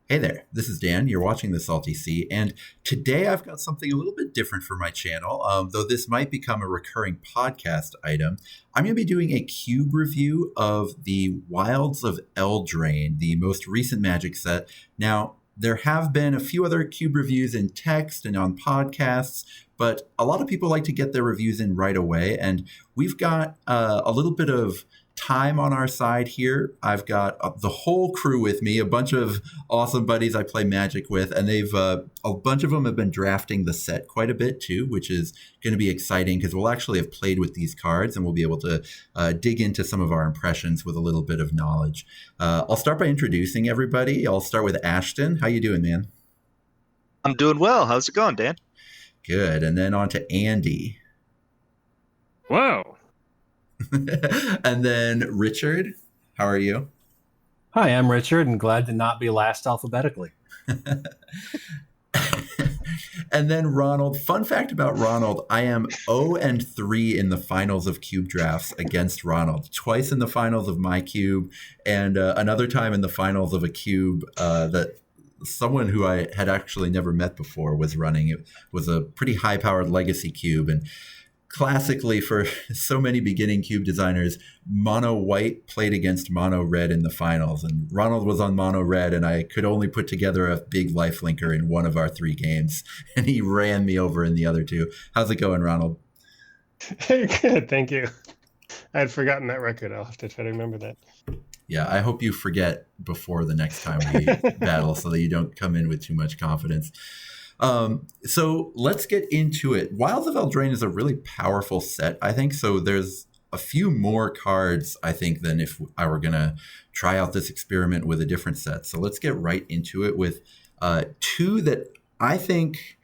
Hey there, this is Dan. You're watching The Salty Sea, and today I've got something a little bit different for my channel. Though this might become a recurring podcast item, I'm going to be doing a cube review of the Wilds of Eldraine, the most recent Magic set. Now, there have been a few other cube reviews in text and on podcasts, but a lot of people like to get their reviews in right away, and we've got a little bit of time on our side here. I've got the whole crew with me, a bunch of awesome buddies I play Magic with, and they've a bunch of them have been drafting the set quite a bit too, which is going to be exciting because we'll actually have played with these cards and we'll be able to dig into some of our impressions with a little bit of knowledge. I'll start by introducing everybody. I'll start with Ashton. How you doing, man? I'm doing well. How's it going, Dan? Good. And then on to Andy. Whoa. And then Richard. How are you? Hi, I'm Richard, and glad to not be last alphabetically. And then Ronald. Fun fact about Ronald, I am 0-3 in the finals of cube drafts against Ronald. Twice in the finals of my cube, and another time in the finals of a cube that someone who I had actually never met before was running. It was a pretty high-powered legacy cube, and classically for so many beginning cube designers, mono white played against mono red in the finals, and Ronald was on mono red, and I could only put together a big lifelinker in one of our 3 games, and he ran me over in the other 2. How's it going, Ronald? Hey, good, thank you. I had forgotten that record. I'll have to try to remember that. Yeah, I hope you forget before the next time we battle so that you don't come in with too much confidence. So let's get into it. Wilds of Eldraine is a really powerful set, I think. So there's a few more cards, I think, than if I were going to try out this experiment with a different set. So let's get right into it with 2 that I think,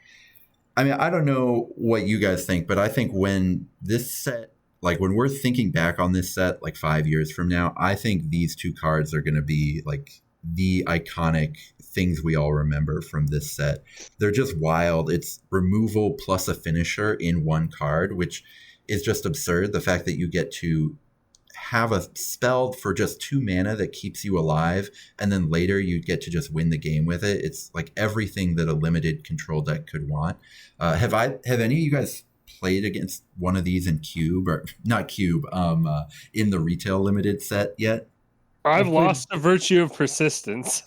I mean, I don't know what you guys think, but I think when this set, like when we're thinking back on this set, like 5 years from now, I think these 2 cards are going to be like the iconic things we all remember from this set. They're just wild. It's removal plus a finisher in 1 card, which is just absurd. The fact that you get to have a spell for just 2 mana that keeps you alive, and then later you get to just win the game with it. It's like everything that a limited control deck could want. Have any of you guys played against one of these in Cube, or not Cube, in the retail limited set yet? I've lost the virtue of persistence.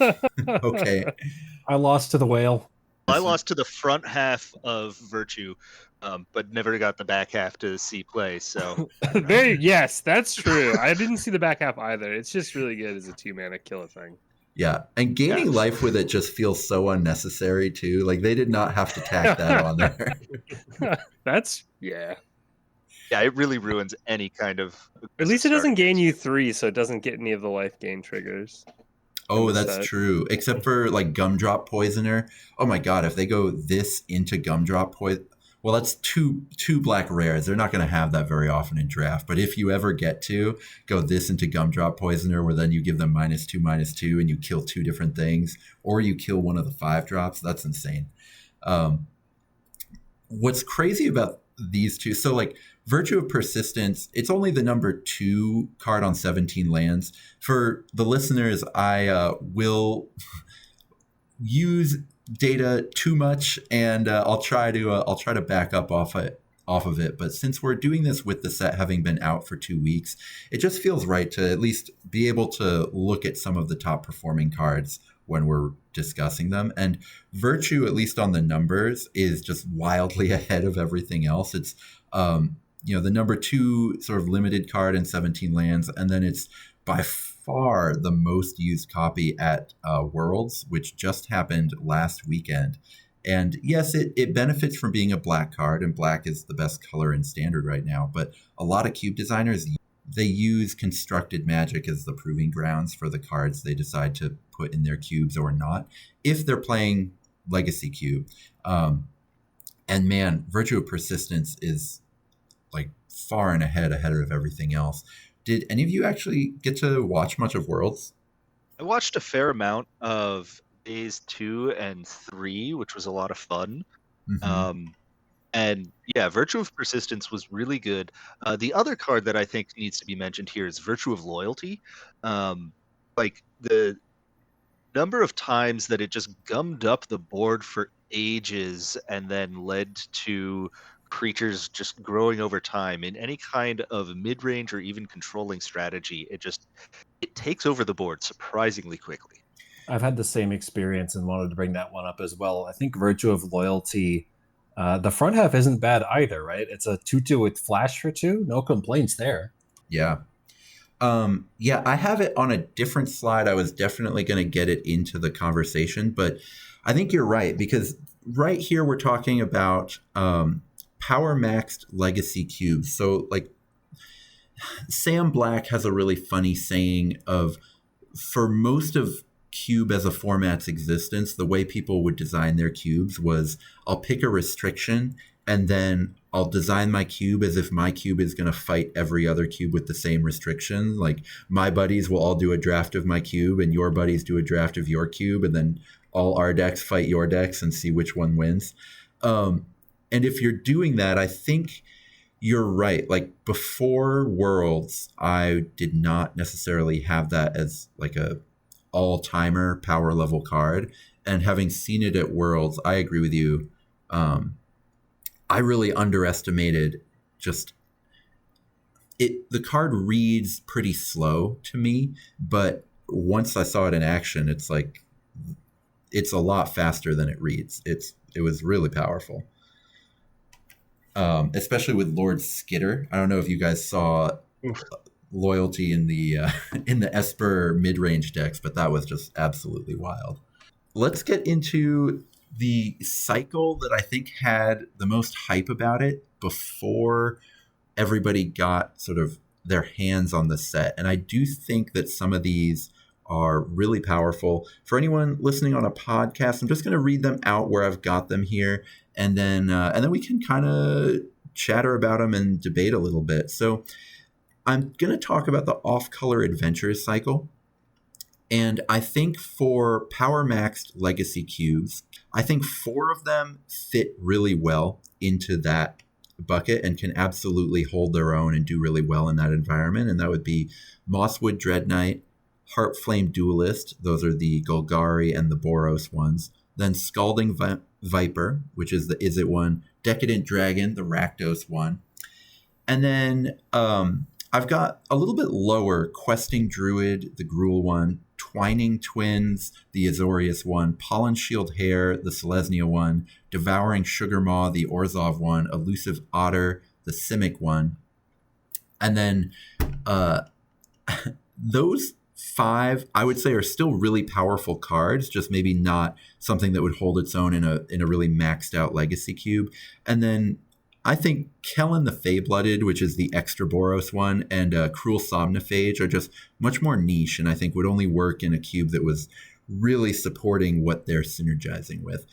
Okay. I lost to the whale. I lost to the front half of Virtue, but never got the back half to see play. So Yes, that's true. I didn't see the back half either. It's just really good as a 2-mana killer thing. Yeah, and gaining life with it just feels so unnecessary too. Like they did not have to tack that on there. Yeah. Yeah, it really ruins any kind of. At least it doesn't gain you 3, so it doesn't get any of the life gain triggers. Oh, that's true. Except for like Gumdrop Poisoner. Oh my god, if they go this into Gumdrop Poison, well, that's two black rares. They're not going to have that very often in draft. But if you ever get to go this into Gumdrop Poisoner, where then you give them -2/-2, and you kill 2 different things, or you kill one of the 5 drops, that's insane. What's crazy about these 2, so like Virtue of Persistence, it's only the number 2 card on 17 lands. For the listeners, I will use data too much, and I'll try to back up off of it. But since we're doing this with the set having been out for 2 weeks, it just feels right to at least be able to look at some of the top performing cards when we're discussing them. And Virtue, at least on the numbers, is just wildly ahead of everything else. It's the number 2 sort of limited card in 17 lands, and then it's by far the most used copy at Worlds, which just happened last weekend. And yes, it benefits from being a black card, and black is the best color in Standard right now. But a lot of cube designers, they use constructed Magic as the proving grounds for the cards they decide to put in their cubes or not, if they're playing Legacy Cube. And man, Virtue of Persistence is like far and ahead of everything else. Did any of you actually get to watch much of Worlds? I watched a fair amount of days 2 and 3, which was a lot of fun. Mm-hmm. And yeah, Virtue of Persistence was really good. The other card that I think needs to be mentioned here is Virtue of Loyalty. Like number of times that it just gummed up the board for ages and then led to creatures just growing over time in any kind of mid-range or even controlling strategy, it takes over the board surprisingly quickly. I've had the same experience and wanted to bring that one up as well. I think Virtue of Loyalty, the front half isn't bad either, right? It's a 2/2 with flash for 2. No complaints there. Yeah. Yeah, I have it on a different slide. I was definitely going to get it into the conversation, but I think you're right, because right here we're talking about Powermaxxed legacy cubes. So like Sam Black has a really funny saying of, for most of cube as a format's existence, the way people would design their cubes was, I'll pick a restriction and then I'll design my cube as if my cube is going to fight every other cube with the same restriction. Like my buddies will all do a draft of my cube and your buddies do a draft of your cube, and then all our decks fight your decks and see which one wins. And if you're doing that, I think you're right. Like before Worlds, I did not necessarily have that as like a all-timer power level card. And having seen it at Worlds, I agree with you. I really underestimated just it. The card reads pretty slow to me, but once I saw it in action, it's like it's a lot faster than it reads. It was really powerful. Especially with Lord Skitter. I don't know if you guys saw Loyalty in the Esper mid-range decks, but that was just absolutely wild. Let's get into the cycle that I think had the most hype about it before everybody got sort of their hands on the set. And I do think that some of these are really powerful. For anyone listening on a podcast, I'm just going to read them out where I've got them here, and then we can kind of chatter about them and debate a little bit. So I'm going to talk about the off-color adventures cycle. And I think for Powermaxxed legacy cubes, I think 4 of them fit really well into that bucket and can absolutely hold their own and do really well in that environment. And that would be Mosswood Dread Knight, Heartflame Duelist, those are the Golgari and the Boros ones. Then Scalding Viper, which is the Izzet one, Decadent Dragon, the Rakdos one. And then I've got a little bit lower Questing Druid, the Gruul one, Twining Twins, the Azorius one, Pollen Shield Hare, the Selesnya one, Devouring Sugar Maw, the Orzhov one, Elusive Otter, the Simic one. And then those 5, I would say, are still really powerful cards, just maybe not something that would hold its own in a really maxed out legacy cube. And then I think Kellen the Fey-Blooded, which is the extra Boros one, and Cruel Somnophage are just much more niche, and I think would only work in a cube that was really supporting what they're synergizing with.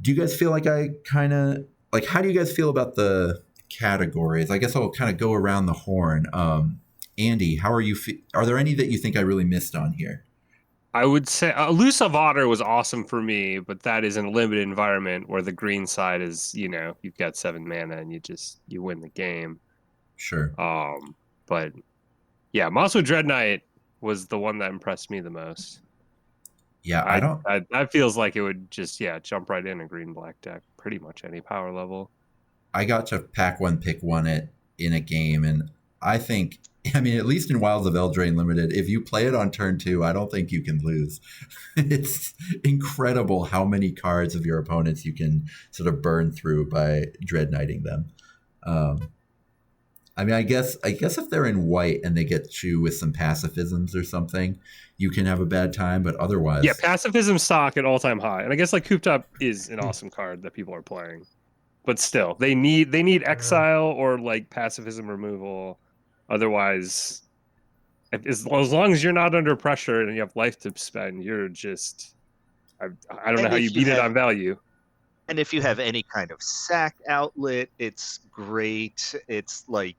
Do you guys feel like how do you guys feel about the categories? I guess I'll kind of go around the horn. Andy, how are you? Are there any that you think I really missed on here? I would say Elusive Otter was awesome for me, but that is in a limited environment where the green side is, you've got 7 mana and you win the game. Sure. But yeah, Mosswood Dread Knight was the one that impressed me the most. Yeah, that feels like it would just jump right in a green black deck, pretty much any power level. I got to pack one, pick one it in a game, and I think, at least in Wilds of Eldraine Limited, if you play it on turn 2, I don't think you can lose. It's incredible how many cards of your opponents you can sort of burn through by Dread Knighting them. I guess if they're in white and they get you with some pacifisms or something, you can have a bad time, but otherwise... Yeah, pacifism stock at all-time high. And I guess Cooped Up is an awesome card that people are playing. But still, they need exile or pacifism removal. Otherwise, as long as you're not under pressure and you have life to spend, you're just... I don't know how you beat it on value. And if you have any kind of sack outlet, it's great. It's I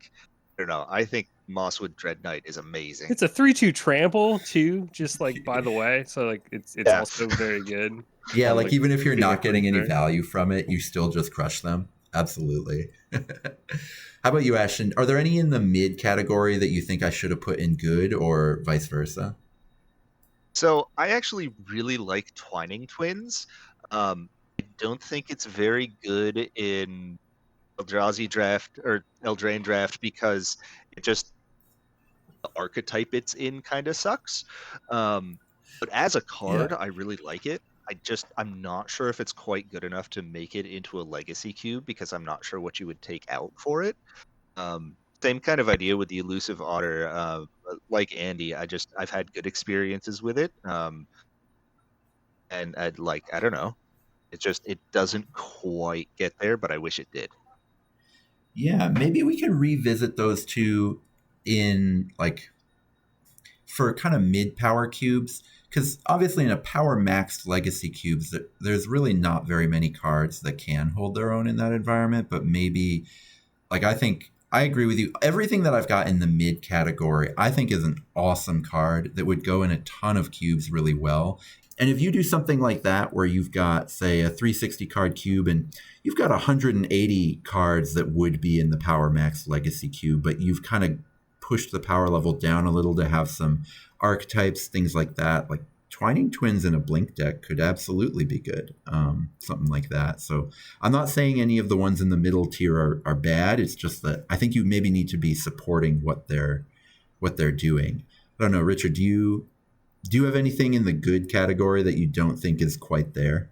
don't know. I think Mosswood Dread Knight is amazing. It's a 3/2 trample too, just by the way. So it's also very good. Yeah, even if you're not getting any value from it, you still just crush them. Absolutely. How about you, Ashton? Are there any in the mid category that you think I should have put in good, or vice versa? So I actually really like Twining Twins. I don't think it's very good in Eldrazi draft or Eldraine draft because it just the archetype it's in kind of sucks. But as a card, Yeah. I really like it. I'm not sure if it's quite good enough to make it into a legacy cube because I'm not sure what you would take out for it. Same kind of idea with the elusive otter. Like Andy, I've had good experiences with it. And I don't know, it doesn't quite get there, but I wish it did. Yeah, maybe we can revisit those two in like for kind of mid power cubes, because obviously in a power maxed legacy cubes there's really not very many cards that can hold their own in that environment. But maybe, like, I think I agree with you, everything that I've got in the mid category I think is an awesome card that would go in a ton of cubes really well. And if you do something like that where you've got, say, a 360 card cube and you've got 180 cards that would be in the Power Max Legacy cube, but you've kind of pushed the power level down a little to have some archetypes, things like that, like Twining Twins in a Blink deck could absolutely be good. Something like that. So I'm not saying any of the ones in the middle tier are bad. It's just that I think you maybe need to be supporting what they're doing. I don't know, Richard, do you have anything in the good category that you don't think is quite there?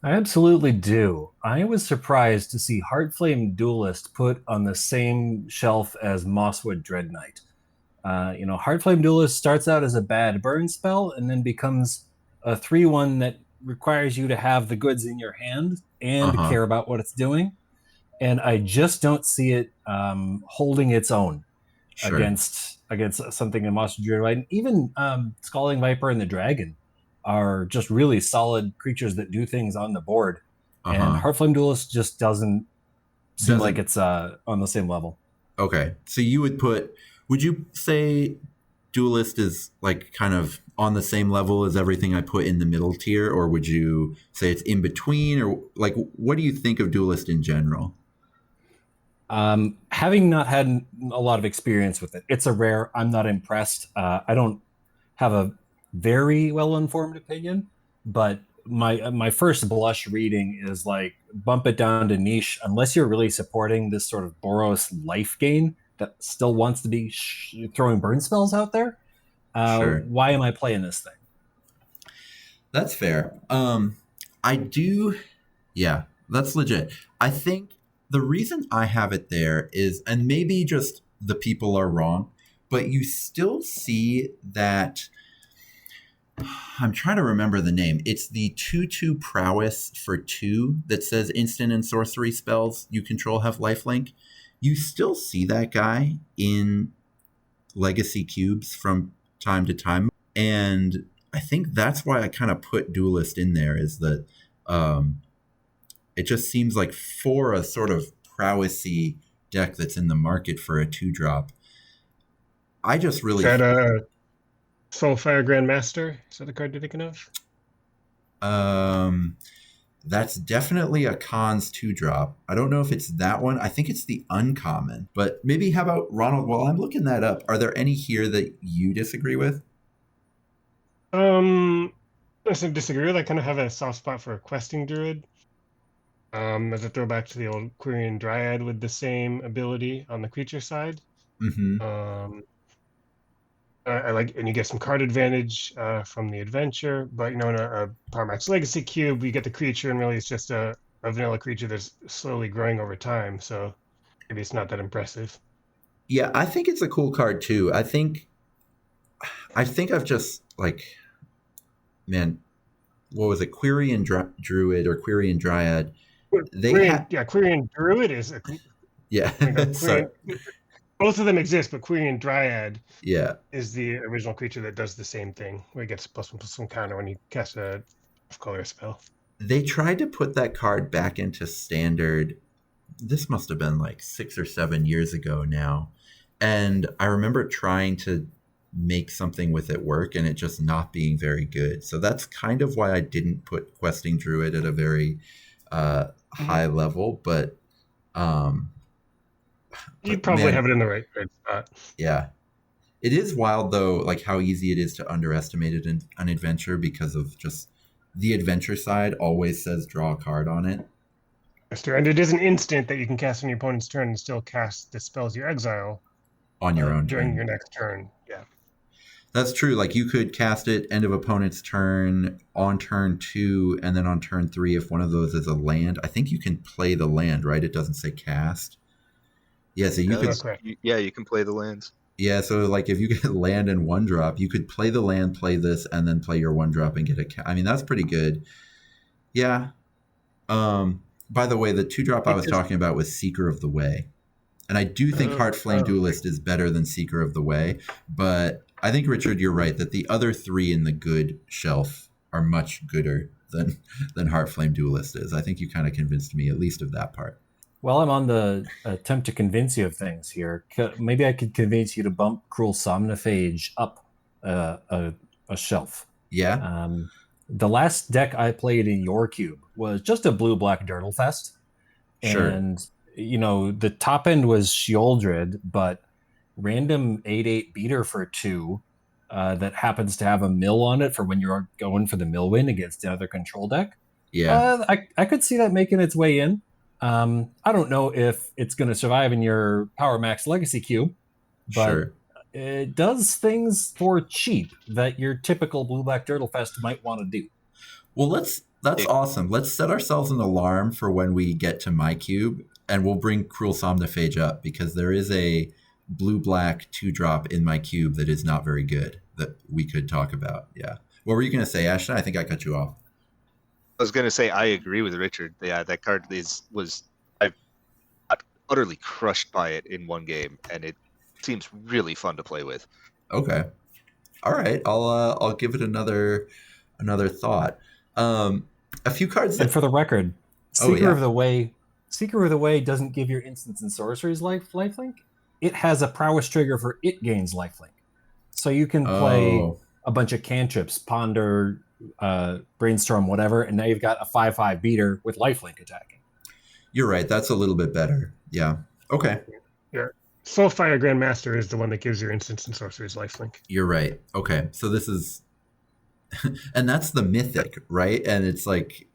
I absolutely do. I was surprised to see Heartflame Duelist put on the same shelf as Mosswood Dread Knight. Heartflame Duelist starts out as a bad burn spell and then becomes a 3/1 that requires you to have the goods in your hand and care about what it's doing. And I just don't see it holding its own against something in Monster Druid. Right? And even Scalding Viper and the Dragon are just really solid creatures that do things on the board. And Heartflame Duelist just doesn't seem like it's on the same level. Okay. So would you say Duelist is like kind of on the same level as everything I put in the middle tier, or would you say it's in between, or like what do you think of Duelist in general? Having not had a lot of experience with it, it's a rare. I'm not impressed. I don't have a very well-informed opinion, but my first blush reading is like bump it down to niche unless you're really supporting this sort of Boros life gain that still wants to be throwing burn spells out there. Why am I playing this thing? That's fair. I do. Yeah, that's legit. I think the reason I have it there is, and maybe just the people are wrong, but you still see that. I'm trying to remember the name. It's the 2/2 prowess for 2 that says instant and sorcery spells you control have lifelink. You still see that guy in legacy cubes from time to time. And I think that's why I kind of put Duelist in there, is that it just seems like for a sort of prowessy deck that's in the market for a 2-drop, I just really... Is that Soulfire Grandmaster? Is that the card you're thinking of? That's definitely a Cons 2-drop. I don't know if it's that one. I think it's the uncommon. But maybe, how about Ronald, while I'm looking that up, are there any here that you disagree with? I disagree with. I kind of have a soft spot for a Questing Druid. As a throwback to the old Quirion Dryad with the same ability on the creature side. Mm-hmm. I like, and you get some card advantage from the adventure, but in a Powermaxxed Legacy cube, you get the creature, and really it's just a vanilla creature that's slowly growing over time. So maybe it's not that impressive. Yeah, I think it's a cool card too. I think I've just like, man, what was it? Quirion Druid or Quirion Dryad. Quirion Druid is a Sorry. Both of them exist, but Quirion Dryad is the original creature that does the same thing, where he gets +1/+1 counter when you cast a color spell. They tried to put that card back into Standard. This must have been like 6 or 7 years ago now. And I remember trying to make something with it work and it just not being very good. So that's kind of why I didn't put Questing Druid at a very high level, but you'd probably have it in the right spot. Yeah. It is wild though, like how easy it is to underestimate it in an adventure because of just the adventure side always says draw a card on it. And it is an instant that you can cast on your opponent's turn and still cast Dispels Your Exile On your own during turn. your next turn. Yeah. That's true. Like you could cast it end of opponent's turn on turn 2, and then on turn 3, if one of those is a land, I think you can play the land, right? It doesn't say cast. Yeah, so you could. You can play the lands. Yeah, so like if you get land and 1-drop, you could play the land, play this, and then play your 1-drop and get I mean, that's pretty good. Yeah. By the way, the 2-drop I was talking about was Seeker of the Way. And I do think Heartflame Duelist is better than Seeker of the Way, but I think, Richard, you're right that the other 3 in the good shelf are much gooder than Heartflame Duelist is. I think you kind of convinced me, at least of that part. While I'm on the attempt to convince you of things here, maybe I could convince you to bump Cruel Somnophage up a shelf. Yeah. The last deck I played in your cube was just a blue-black Dirtlefest. Sure. And, you know, the top end was Sheoldred, but random 8/8 beater for 2 that happens to have a mill on it for when you're going for the mill win against the other control deck. Yeah. I could see that making its way in. I don't know if it's going to survive in your Powermaxxed Legacy cube, but Sure. It does things for cheap that your typical blue-black Dirtlefest might want to do. Well, that's awesome. Let's set ourselves an alarm for when we get to my cube, and we'll bring Cruel Somnophage up because there is a blue-black 2-drop in my cube that is not very good that we could talk about. Yeah. What were you going to say, Ashton? I think I cut you off. I was going to say I agree with Richard. Yeah, that card I got utterly crushed by it in one game, and it seems really fun to play with. Okay. All right. I'll give it another thought. A few cards And for the record, Seeker of the Way doesn't give your instants and sorceries lifelink. It has a prowess trigger for it gains lifelink. So you can play a bunch of cantrips, ponder, brainstorm, whatever, and now you've got a 5/5 beater with lifelink attacking. You're right. That's a little bit better. Yeah. Okay. Yeah. Soulfire Grandmaster is the one that gives your instants and sorceries lifelink. You're right. Okay. So this is and that's the mythic, right? And it's like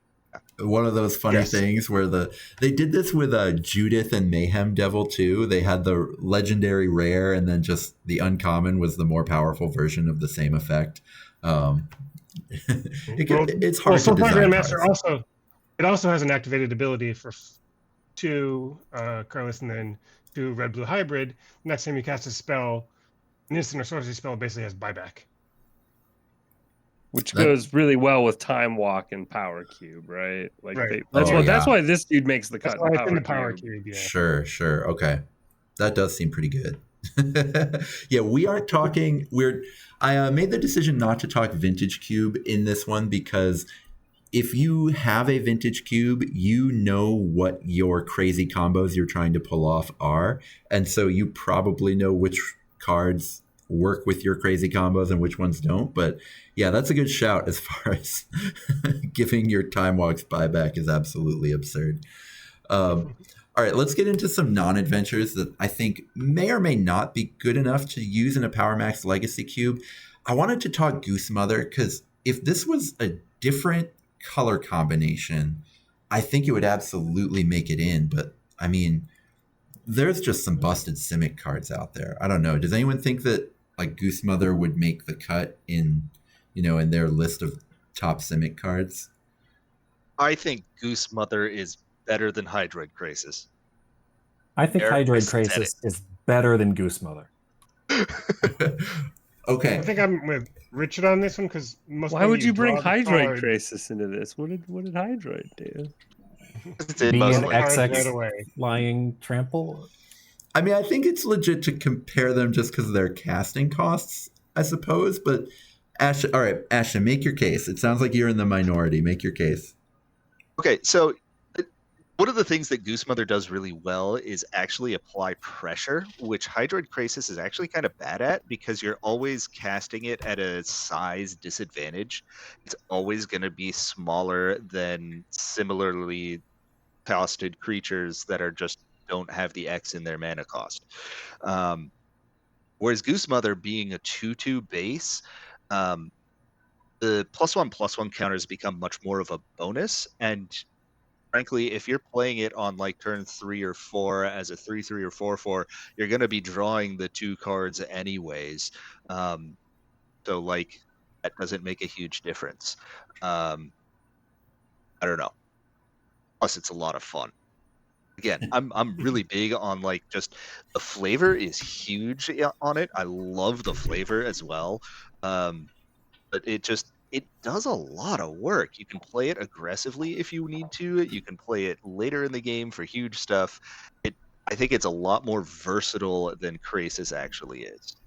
one of those funny things where they did this with Judith and Mayhem Devil too. They had the legendary rare, and then just the uncommon was the more powerful version of the same effect. It's hard to design. Grandmaster also has an activated ability for 2 colorless and then 2 red-blue hybrid. Next time you cast a spell, an instant or sorcery spell basically has buyback. Which goes really well with Time Walk and Power Cube, right? Like right. That's why this dude makes the cut. That's why it's in the Power Cube. Yeah. Sure. Okay. That does seem pretty good. Yeah, we aren't talking. I made the decision not to talk Vintage Cube in this one because if you have a Vintage Cube, you know what your crazy combos you're trying to pull off are. And so you probably know which cards work with your crazy combos and which ones don't. But yeah, that's a good shout as far as giving your Time Walks buyback is absolutely absurd. All right, let's get into some non-adventures that I think may or may not be good enough to use in a Powermaxxed Legacy Cube. I wanted to talk Goose Mother because if this was a different color combination, I think it would absolutely make it in. But I mean, there's just some busted Simic cards out there. I don't know. Does anyone think that like Goose Mother would make the cut in their list of top Simic cards? I think Goose Mother is better than Hydroid Krasis. I think Hydroid Krasis is better than Goose Mother. Okay. I think I'm with Richard on this one because why would you bring Hydroid Krasis into this? What did Hydroid do? Be an XX flying trample? I mean, I think it's legit to compare them just because of their casting costs, I suppose. But all right, Ashton, make your case. It sounds like you're in the minority. Make your case. Okay, so one of the things that Goose Mother does really well is actually apply pressure, which Hydroid Krasis is actually kind of bad at because you're always casting it at a size disadvantage. It's always going to be smaller than similarly costed creatures that are just don't have the X in their mana cost. Whereas Goose Mother being a 2/2 base, the +1/+1 counters become much more of a bonus. And frankly, if you're playing it on like turn 3 or 4 as a 3/3 or 4/4, you're going to be drawing the 2 cards anyways. So like that doesn't make a huge difference. I don't know. Plus, it's a lot of fun. Again, I'm really big on like just the flavor is huge on it. I love the flavor as well. But it does a lot of work. You can play it aggressively if you need to. You can play it later in the game for huge stuff. I think it's a lot more versatile than Krasis actually is.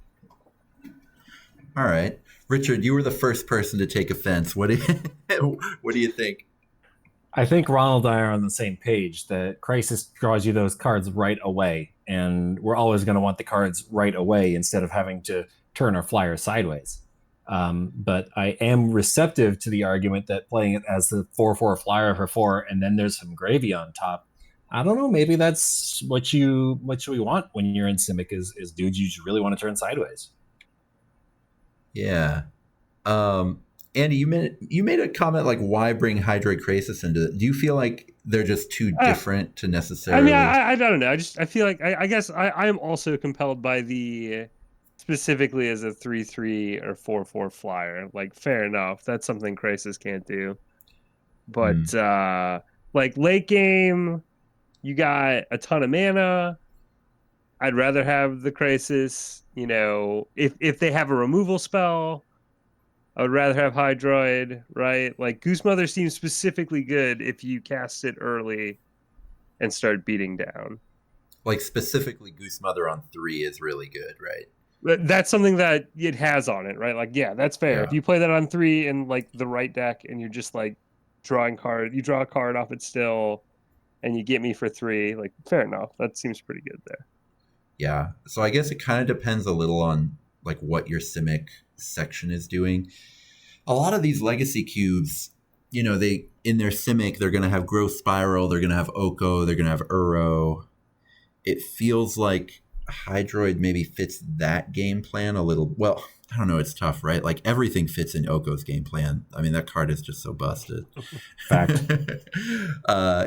All right, Richard, you were the first person to take offense. What do you think? I think Ronald and I are on the same page that Crisis draws you those cards right away, and we're always going to want the cards right away instead of having to turn our flyer sideways. But I am receptive to the argument that playing it as the 4/4 flyer for 4, and then there's some gravy on top. I don't know. Maybe that's what we want when you're in Simic is dudes you really want to turn sideways. Yeah. Andy, you made a comment like, why bring Hydroid Krasis into it? Do you feel like they're just too different to necessarily? I mean, I don't know. I feel like I guess I am also compelled by the specifically as a 3/3 or 4/4 flyer. Like, fair enough, that's something Krasis can't do. But like late game, you got a ton of mana. I'd rather have the Krasis. You know, if they have a removal spell, I would rather have Hydroid, right? Like Goose Mother seems specifically good if you cast it early and start beating down. Like specifically Goose Mother on 3 is really good, right? That's something that it has on it, right? Like, yeah, that's fair. Yeah. If you play that on 3 in like the right deck and you're just like you draw a card off it still and you get me for 3, like fair enough. That seems pretty good there. Yeah. So I guess it kind of depends a little on like what your Simic section is doing. A lot of these legacy cubes, you know, they in their Simic, they're going to have Growth Spiral, they're going to have Oko, they're going to have Uro. It feels like Hydroid maybe fits that game plan a little. Well, I don't know. It's tough, right? Like everything fits in Oko's game plan. I mean, that card is just so busted. Fact.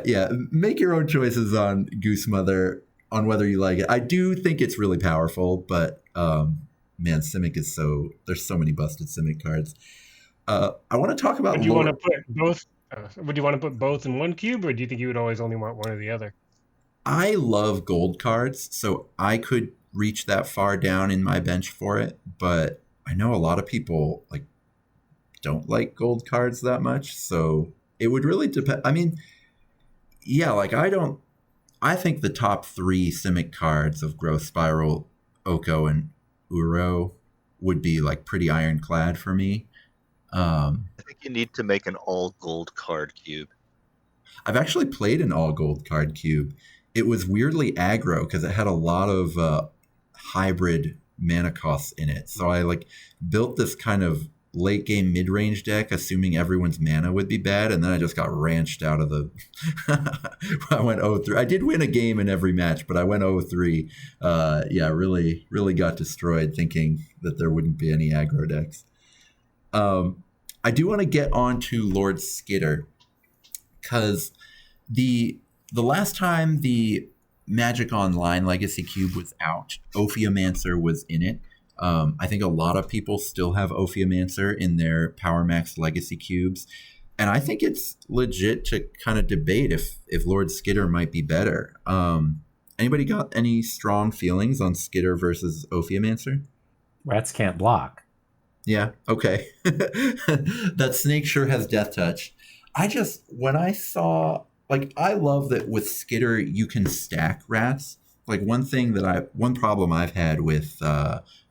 Yeah, make your own choices on Goose Mother on whether you like it. I do think it's really powerful, but man, Simic is there's so many busted Simic cards. I want to talk about. Would you want to put both? Would you want to put both in one cube, or do you think you would always only want one or the other? I love gold cards, so I could reach that far down in my bench for it, but I know a lot of people like don't like gold cards that much, so it would really depend. I mean, yeah, like I think the top 3 Simic cards of Growth Spiral, Oko, and Uro would be like pretty ironclad for me. I think you need to make an all gold card cube. I've actually played an all gold card cube. It was weirdly aggro because it had a lot of hybrid mana costs in it. So I like built this kind of late game mid range deck, assuming everyone's mana would be bad, and then I just got ranched out of the. I went 0-3. I did win a game in every match, but I went 0-3. Yeah, really got destroyed, thinking that there wouldn't be any aggro decks. I do want to get on to Lord Skitter because the last time the Magic Online Legacy Cube was out, Ophiomancer was in it. I think a lot of people still have Ophiomancer in their Powermaxxed Legacy Cubes. And I think it's legit to kind of debate if Lord Skitter might be better. Anybody got any strong feelings on Skitter versus Ophiomancer? Rats can't block. Yeah, okay. That snake sure has Death Touch. When I saw, like, I love that with Skitter you can stack rats. Like one problem I've had with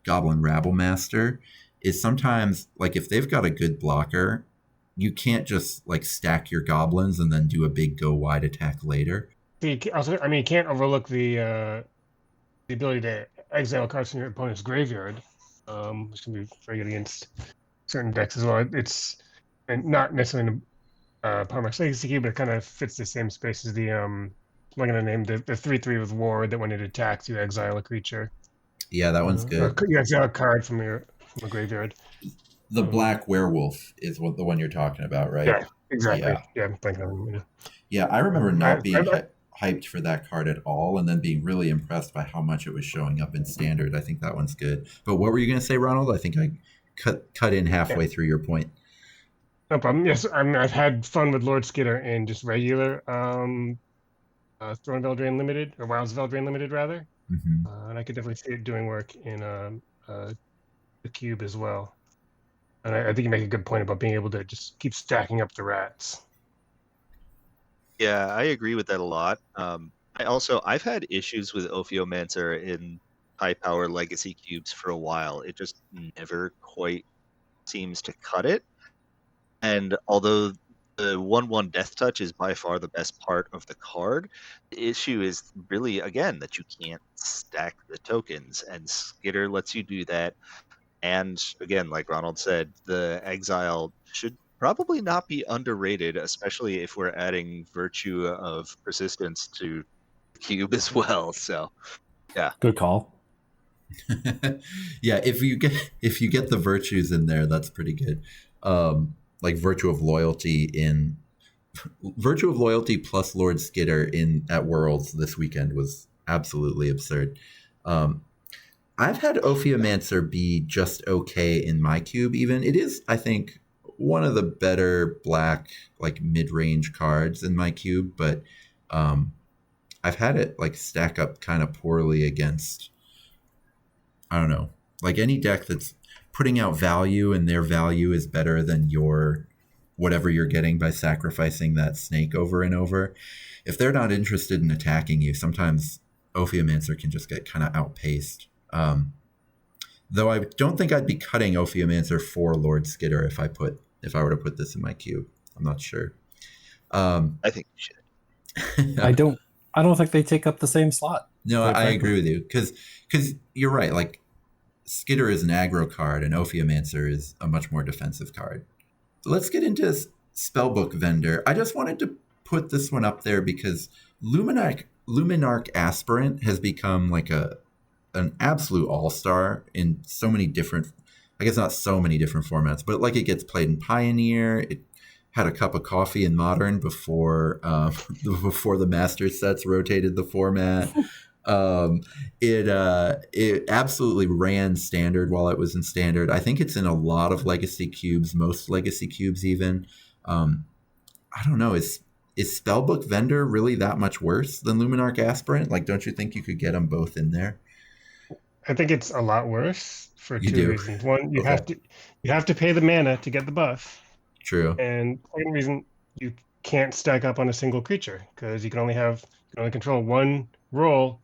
Goblin Rabblemaster is sometimes, like, if they've got a good blocker, you can't just like stack your goblins and then do a big go wide attack later. You can't overlook the ability to exile cards from your opponent's graveyard, which can be very good against certain decks as well. It's and not necessarily in Powermaxxed Legacy Cube, but it kind of fits the same space as the I'm going to name the 3/3 with Ward that when it attacks you exile a creature. Yeah, that one's good. You guys got a card from a graveyard. The Black Werewolf is the one you're talking about, right? Yeah, exactly. Yeah. Yeah, I'm thinking of it. Yeah, I remember not being I- hyped for that card at all, and then being really impressed by how much it was showing up in Standard. I think that one's good. But what were you going to say, Ronald? I think I cut in halfway through your point. No problem. Yes, I've had fun with Lord Skitter in just regular Throne of Eldraine Limited, or Wilds of Eldraine Limited, rather. Mm-hmm. And I could definitely see it doing work in the Cube as well. And I think you make a good point about being able to just keep stacking up the rats. Yeah, I agree with that a lot. I've had issues with Ophiomancer in high power legacy cubes for a while. It just never quite seems to cut it. And although the 1/1 Death Touch is by far the best part of the card, the issue is really, again, that you can't stack the tokens, and Skitter lets you do that. And again, like Ronald said, the exile should probably not be underrated, especially if we're adding Virtue of Persistence to the cube as well. So, yeah, Good call. Yeah, if you get the virtues in there, that's pretty good. Like Virtue of Loyalty plus Lord Skitter at Worlds this weekend was absolutely absurd. I've had Ophiomancer be just okay in my cube. Even it is, I think, one of the better black like mid-range cards in my cube, but I've had it like stack up kind of poorly against, I don't know, like any deck that's putting out value and their value is better than your whatever you're getting by sacrificing that snake over and over. If they're not interested in attacking you, sometimes Ophiomancer can just get kind of outpaced. Though I don't think I'd be cutting Ophiomancer for Lord Skitter if I were to put this in my cube. I'm not sure. I think you should. I don't think they take up the same slot. No, I agree with you because you're right. Like Skitter is an aggro card and Ophiomancer is a much more defensive card. Let's get into Spellbook Vendor. I just wanted to put this one up there because Luminarch Aspirant has become like an absolute all-star in so many different, I guess not so many different formats, but like it gets played in Pioneer. It had a cup of coffee in Modern before the Master sets rotated the format. It absolutely ran Standard while it was in Standard. I think it's in a lot of Legacy cubes, most Legacy cubes even. I don't know, is Spellbook Vendor really that much worse than Luminarch Aspirant? Like, don't you think you could get them both in there? I think it's a lot worse for You two do? reasons. One, you Okay. have to pay the mana to get the buff, True. and second reason, you can't stack up on a single creature because you can only control one roll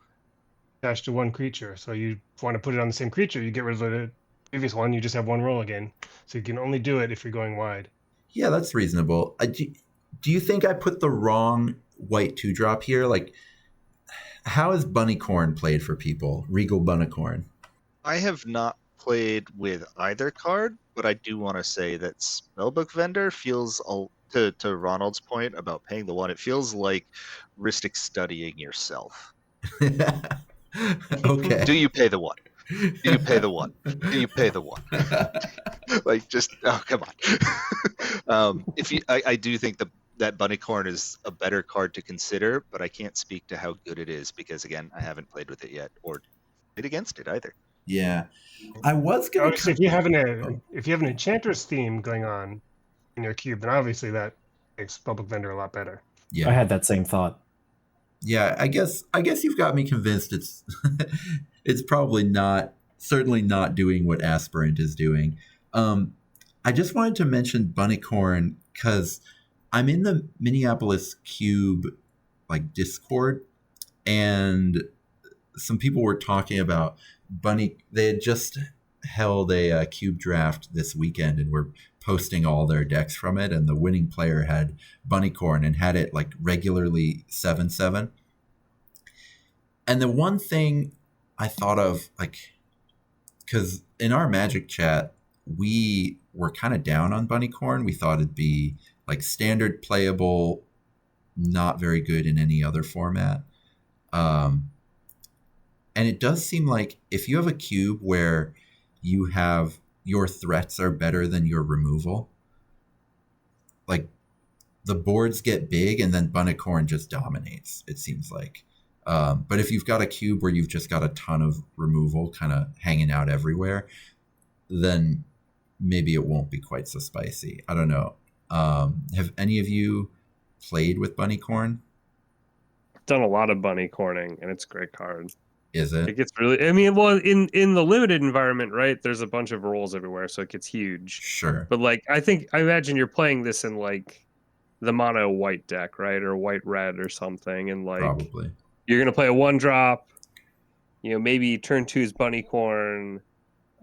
attached to one creature. So you want to put it on the same creature, you get rid of the previous one, you just have one roll again. So you can only do it if you're going wide. Yeah, that's reasonable. Do you think I put the wrong white 2-drop here? Like, how is Bunnycorn played for people? Regal Bunnycorn. I have not played with either card, but I do want to say that Spellbook Vendor feels, to Ronald's point about paying the one, it feels like Ristic studying yourself. Okay. Do you pay the one? Do you pay the one? Do you pay the one? Like, just, oh, come on. I do think that Bunnycorn is a better card to consider, but I can't speak to how good it is because, again, I haven't played with it yet or played against it either. Yeah, I was gonna. Obviously, if you have an Enchantress theme going on in your cube, then obviously that makes Spellbook Vendor a lot better. Yeah, I had that same thought. Yeah, I guess you've got me convinced. It's probably certainly not doing what Aspirant is doing. I just wanted to mention Bunnycorn because I'm in the Minneapolis Cube like Discord, and some people were talking about They had just held a cube draft this weekend and were posting all their decks from it, and the winning player had Bunnycorn and had it like regularly 7/7. And the one thing I thought of, like, because in our Magic chat we were kind of down on Bunnycorn. We thought it'd be like standard playable, not very good in any other format. And it does seem like if you have a cube where you have your threats are better than your removal, like the boards get big and then Bunnicorn just dominates, it seems like. But if you've got a cube where you've just got a ton of removal kind of hanging out everywhere, then maybe it won't be quite so spicy. I don't know. Have any of you played with Bunnicorn? I've done a lot of bunny corning, and it's a great card. Is it? It gets really. I mean, well, in the limited environment, right? There's a bunch of rules everywhere, so it gets huge. Sure. But like, I imagine you're playing this in like the mono white deck, right, or white red or something, and like Probably. you're gonna play a 1-drop. You know, maybe turn 2 is Bunnicorn,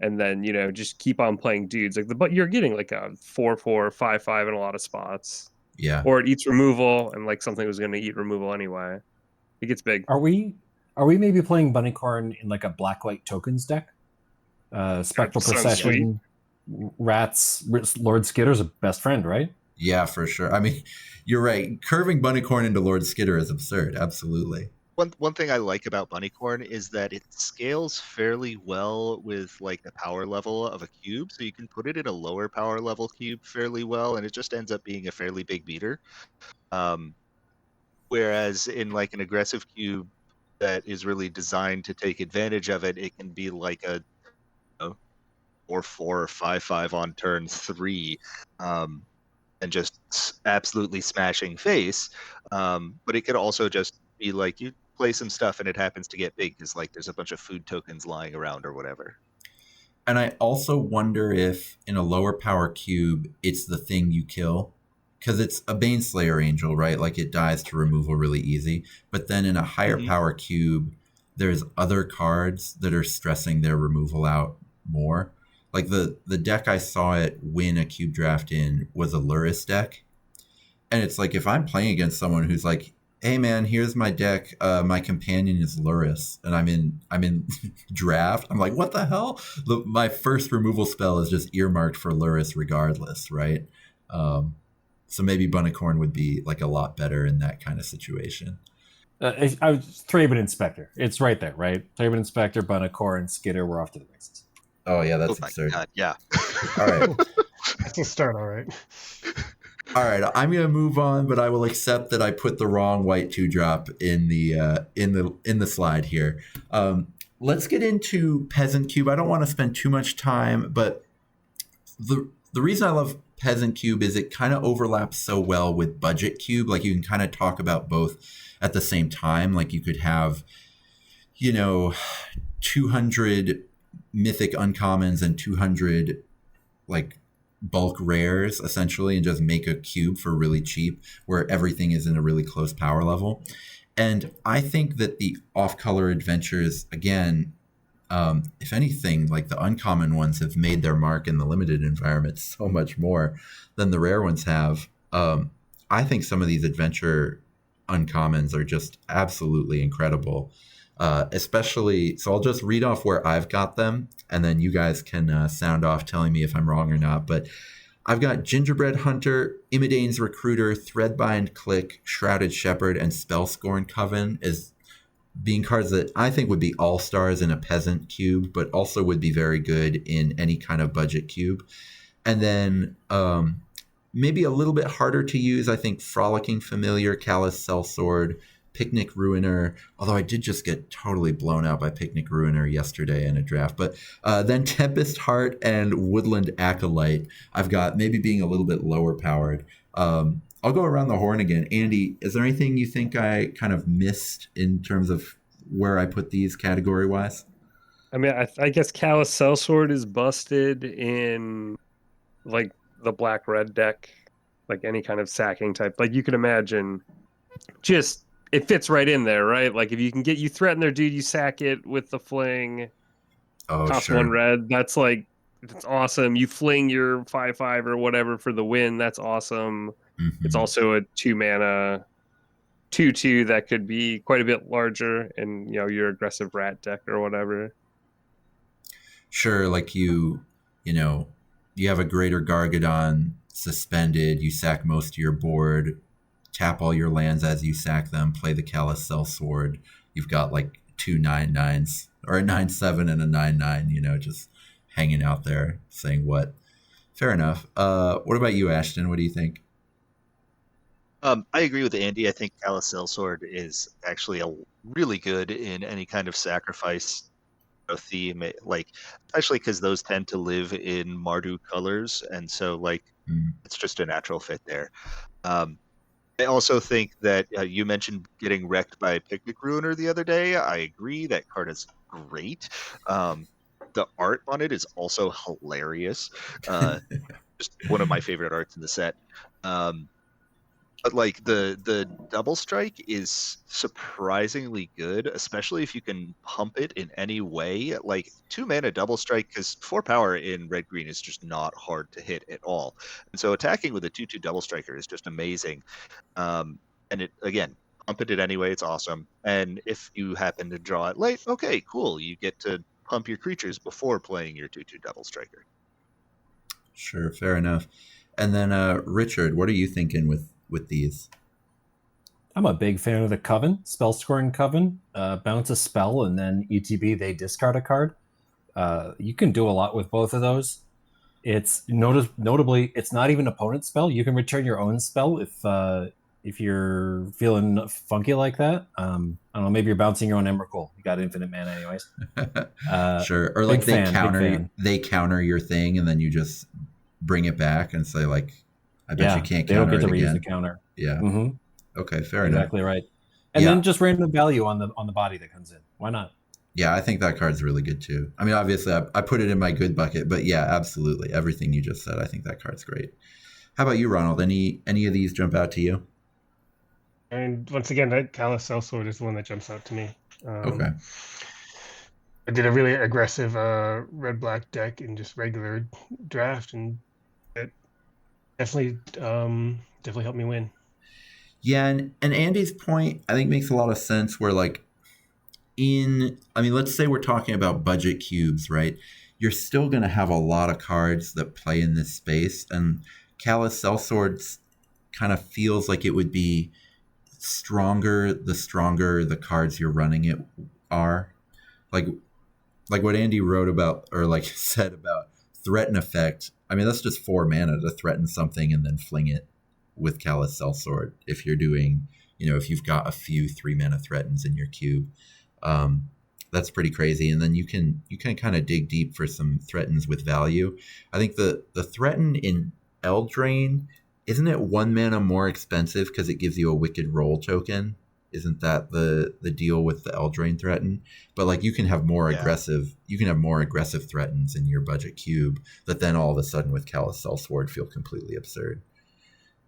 and then just keep on playing dudes. But you're getting like a 4/4, 5/5 in a lot of spots. Yeah. Or it eats removal, and like something was gonna eat removal anyway. It gets big. Are we maybe playing Bunnicorn in like a black-white tokens deck? Spectral Sounds Procession, Rats, Lord Skitter's a best friend, right? Yeah, for sure. I mean, you're right. Curving Bunnicorn into Lord Skitter is absurd. Absolutely. One thing I like about Bunnicorn is that it scales fairly well with like the power level of a cube, so you can put it in a lower power level cube fairly well, and it just ends up being a fairly big beater. Whereas in like an aggressive cube that is really designed to take advantage of it, it can be like a 4/4 or 5/5 on turn 3, and just absolutely smashing face. But it could also just be like you play some stuff and it happens to get big because like there's a bunch of food tokens lying around or whatever. And I also wonder if in a lower power cube, it's the thing you kill. Because it's a Baneslayer Angel, right? Like it dies to removal really easy. But then in a higher power cube, there's other cards that are stressing their removal out more. Like the deck I saw it win a cube draft in was a Luris deck. And it's like if I'm playing against someone who's like, hey man, here's my deck. My companion is Luris, and I'm in draft. I'm like, what the hell? My first removal spell is just earmarked for Luris regardless, right? So maybe Bunnicorn would be like a lot better in that kind of situation. I was Thraben Inspector. It's right there, right? Thraben Inspector, Bunnicorn, Skitter. We're off to the races. Oh yeah, that's my absurd. God, yeah. All right. That's a start, all right. All right, I'm gonna move on, but I will accept that I put the wrong white 2-drop in the slide here. Let's get into Peasant Cube. I don't want to spend too much time, but the reason I love Peasant Cube is it kind of overlaps so well with Budget Cube. Like you can kind of talk about both at the same time. Like you could have, 200 mythic uncommons and 200 like bulk rares essentially, and just make a cube for really cheap where everything is in a really close power level. And I think that the off-color adventures, again, if anything, like the uncommon ones have made their mark in the limited environment so much more than the rare ones have. I think some of these adventure uncommons are just absolutely incredible. Especially, so I'll just read off where I've got them, and then you guys can sound off telling me if I'm wrong or not. But I've got Gingerbread Hunter, Imidane's Recruiter, Threadbind Click, Shrouded Shepherd, and Spellscorn Coven as being cards that I think would be all-stars in a Peasant cube, but also would be very good in any kind of budget cube. And then maybe a little bit harder to use, I think, Frolicking Familiar, Callous Sellsword, Picnic Ruiner, although I did just get totally blown out by Picnic Ruiner yesterday in a draft. But then Tempest Heart and Woodland Acolyte, I've got maybe being a little bit lower powered. I'll go around the horn again. Andy, is there anything you think I kind of missed in terms of where I put these category-wise? I mean, I guess Callous Sellsword is busted in like the black-red deck, like any kind of sacking type. Like you could imagine just it fits right in there, right? Like if you can you threaten their dude, you sack it with the fling. Oh, cost sure. 1 red. That's awesome. You fling your 5/5 or whatever for the win. That's awesome. Mm-hmm. It's also a 2-mana 2/2 that could be quite a bit larger in your aggressive rat deck or whatever. Sure, like you have a Greater Gargadon suspended, you sack most of your board, tap all your lands as you sack them, play the Callous Sellsword. You've got like two 9/9s or a 9/7 and a 9/9, just hanging out there saying what. Fair enough. What about you, Ashton? What do you think? I agree with Andy. I think Callous Sellsword is actually really good in any kind of sacrifice theme, like especially because those tend to live in Mardu colors, and so it's just a natural fit there. I also think that you mentioned getting wrecked by Picnic Ruiner the other day. I agree, that card is great. The art on it is also hilarious. Just one of my favorite arts in the set. But the double strike is surprisingly good, especially if you can pump it in any way. Like 2-mana double strike, because 4 power in red green is just not hard to hit at all. And so attacking with a 2/2 double striker is just amazing. And it, again, pump it anyway, it's awesome. And if you happen to draw it late, okay, cool. You get to pump your creatures before playing your 2/2 double striker. Sure, fair enough. And then Richard, what are you thinking with these? I'm a big fan of the Coven, spell scoring Coven. Bounce a spell and then ETB, they discard a card. You can do a lot with both of those. It's notably, it's not even opponent spell. You can return your own spell if you're feeling funky like that. I don't know, maybe you're bouncing your own Emrakul. You got infinite mana anyways. Sure. Or like they counter your thing and then you just bring it back and say like, I bet you can't they don't counter get to it reuse again. the counter. Yeah. Mm-hmm. Okay, fair enough. Exactly right. And then just random value on the body that comes in. Why not? Yeah, I think that card's really good too. I mean, obviously, I put it in my good bucket, but yeah, absolutely. Everything you just said, I think that card's great. How about you, Ronald? Any of these jump out to you? And once again, that Callous Sellsword is the one that jumps out to me. Okay. I did a really aggressive red-black deck in just regular draft, and it definitely helped me win. Yeah, and Andy's point, I think, makes a lot of sense where, like, let's say we're talking about budget cubes, right? You're still going to have a lot of cards that play in this space, and Callous Sellswords kind of feels like it would be stronger the cards you're running it are. Like what Andy wrote about, or like said about threaten effect. I mean, that's just 4 mana to threaten something and then fling it with Callous Sellsword. If you're doing, if you've got a few 3 mana threatens in your cube, that's pretty crazy. And then you can kind of dig deep for some threatens with value. I think the threaten in Eldraine, isn't it 1 mana more expensive because it gives you a Wicked Roll token? Isn't that the deal with the Eldraine threaten? But like you can have more aggressive threatens in your budget cube that then all of a sudden with Callous Sellsword feel completely absurd.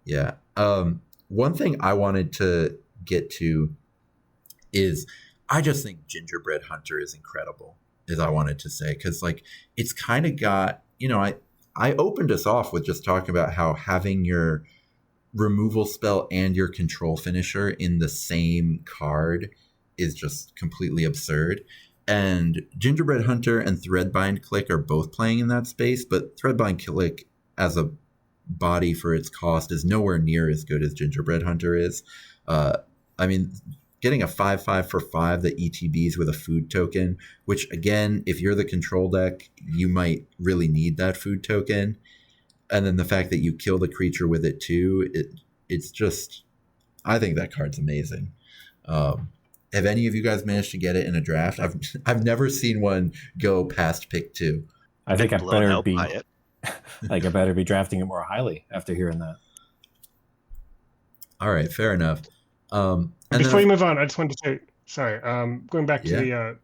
Yeah. One thing I wanted to get to is I just think Gingerbread Hunter is incredible, as I wanted to say, because like it's kind of got, I opened us off with just talking about how having your removal spell and your control finisher in the same card is just completely absurd. And Gingerbread Hunter and Threadbind Click are both playing in that space, but Threadbind Click as a body for its cost is nowhere near as good as Gingerbread Hunter is. Getting a 5/5 for 5 that ETBs with a food token, which again, if you're the control deck, you might really need that food token. And then the fact that you kill the creature with it too, it's just, I think that card's amazing. Have any of you guys managed to get it in a draft? I've never seen one go past pick 2. I think I better be drafting it more highly after hearing that. All right, fair enough. Before you move on, I just wanted to say, sorry, going back to the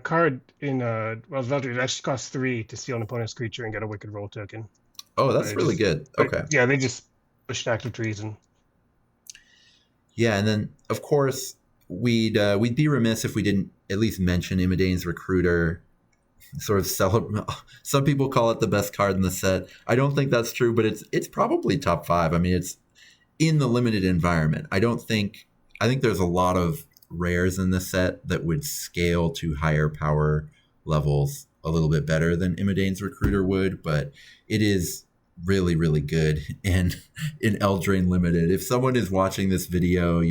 card in Wells Velder, it actually costs 3 to steal an opponent's creature and get a Wicked Roll token. Oh, that's really good. Okay. Yeah, they just pushed active treason. Yeah, and then of course we'd be remiss if we didn't at least mention Imidane's Recruiter. Sort of some people call it the best card in the set. I don't think that's true, but it's probably top 5. I mean, it's in the limited environment. I think there's a lot of rares in the set that would scale to higher power levels a little bit better than Imidane's Recruiter would, but it is really, really good in Eldraine Limited. If someone is watching this video,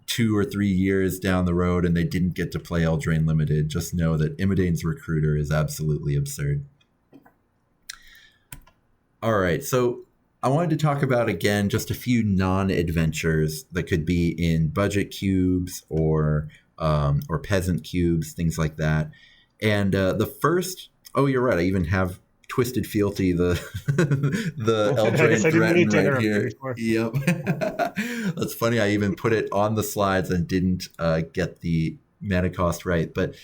2 or 3 years down the road and they didn't get to play Eldraine Limited, just know that Imidane's Recruiter is absolutely absurd. All right, so I wanted to talk about, again, just a few non-adventures that could be in budget cubes or peasant cubes, things like that. And the first, you're right, I even have Twisted Fealty, the Eldraine Threaten right here. Yep. That's funny. I even put it on the slides and didn't get the mana cost right. But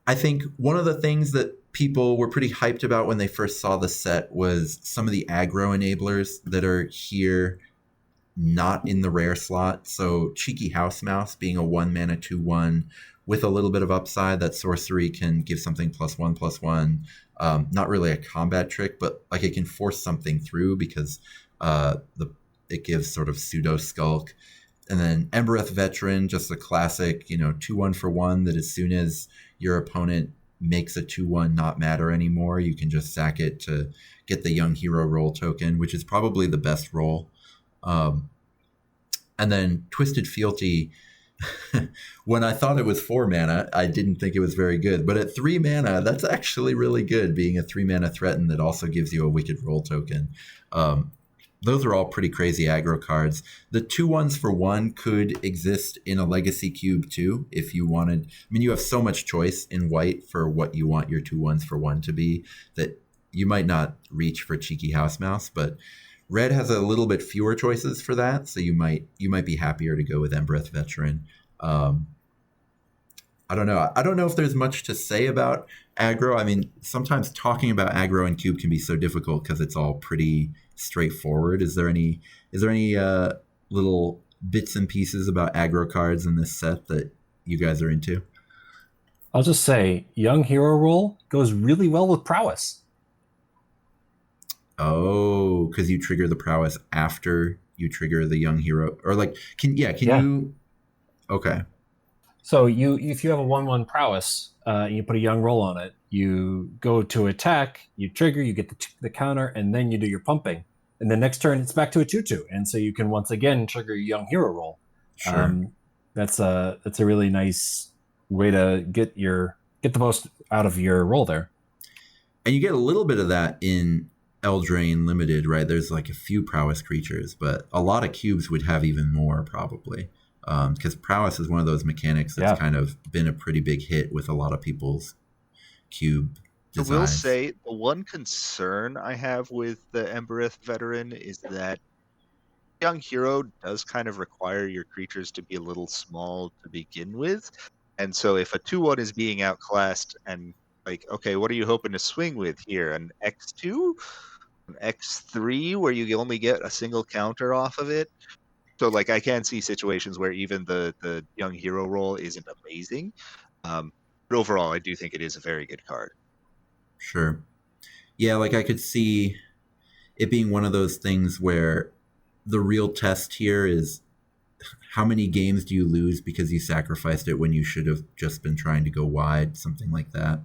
I think one of the things that people were pretty hyped about when they first saw the set was some of the aggro enablers that are here, not in the rare slot. So Cheeky House Mouse being a 1 mana 2/1 with a little bit of upside, that sorcery can give something +1/+1. Not really a combat trick, but like it can force something through because it gives sort of pseudo skulk. And then Embereth Veteran, just a classic, 2/1 for 1 that as soon as your opponent makes a 2/1 not matter anymore, you can just sack it to get the Young Hero roll token, which is probably the best roll. And then Twisted Fealty, when I thought it was 4 mana, I didn't think it was very good. But at 3 mana, that's actually really good, being a 3 mana threaten that also gives you a Wicked roll token. Those are all pretty crazy aggro cards. The 2/1s for 1 could exist in a Legacy Cube too, if you wanted. I mean, you have so much choice in white for what you want your 2/1s for 1 to be that you might not reach for Cheeky House Mouse, but red has a little bit fewer choices for that, so you might be happier to go with Embereth Veteran. I don't know. I don't know if there's much to say about aggro. I mean, sometimes talking about aggro in Cube can be so difficult because it's all pretty straightforward. Is there any little bits and pieces about aggro cards in this set that you guys are into? I'll just say Young Hero roll goes really well with prowess. Oh, because you trigger the prowess after you trigger the Young Hero, or like you? Okay. So if you have a 1/1 prowess, you put a Young roll on it, you go to attack, you trigger, you get the counter, and then you do your pumping. And the next turn, it's back to a 2/2, and so you can once again trigger your Young Hero roll. Sure. That's a really nice way to get the most out of your roll there. And you get a little bit of that in Eldraine Limited, right? There's like a few prowess creatures, but a lot of cubes would have even more probably. Because prowess is one of those mechanics that's kind of been a pretty big hit with a lot of people's cube designs. I will say the one concern I have with the Embereth Veteran is that Young Hero does kind of require your creatures to be a little small to begin with. And so if a 2/1 is being outclassed and like, okay, what are you hoping to swing with here? An X2? An X3 where you only get a single counter off of it? So, like, I can see situations where even the Young Hero roll isn't amazing. But overall, I do think it is a very good card. Sure. Yeah, like I could see it being one of those things where the real test here is how many games do you lose because you sacrificed it when you should have just been trying to go wide, something like that.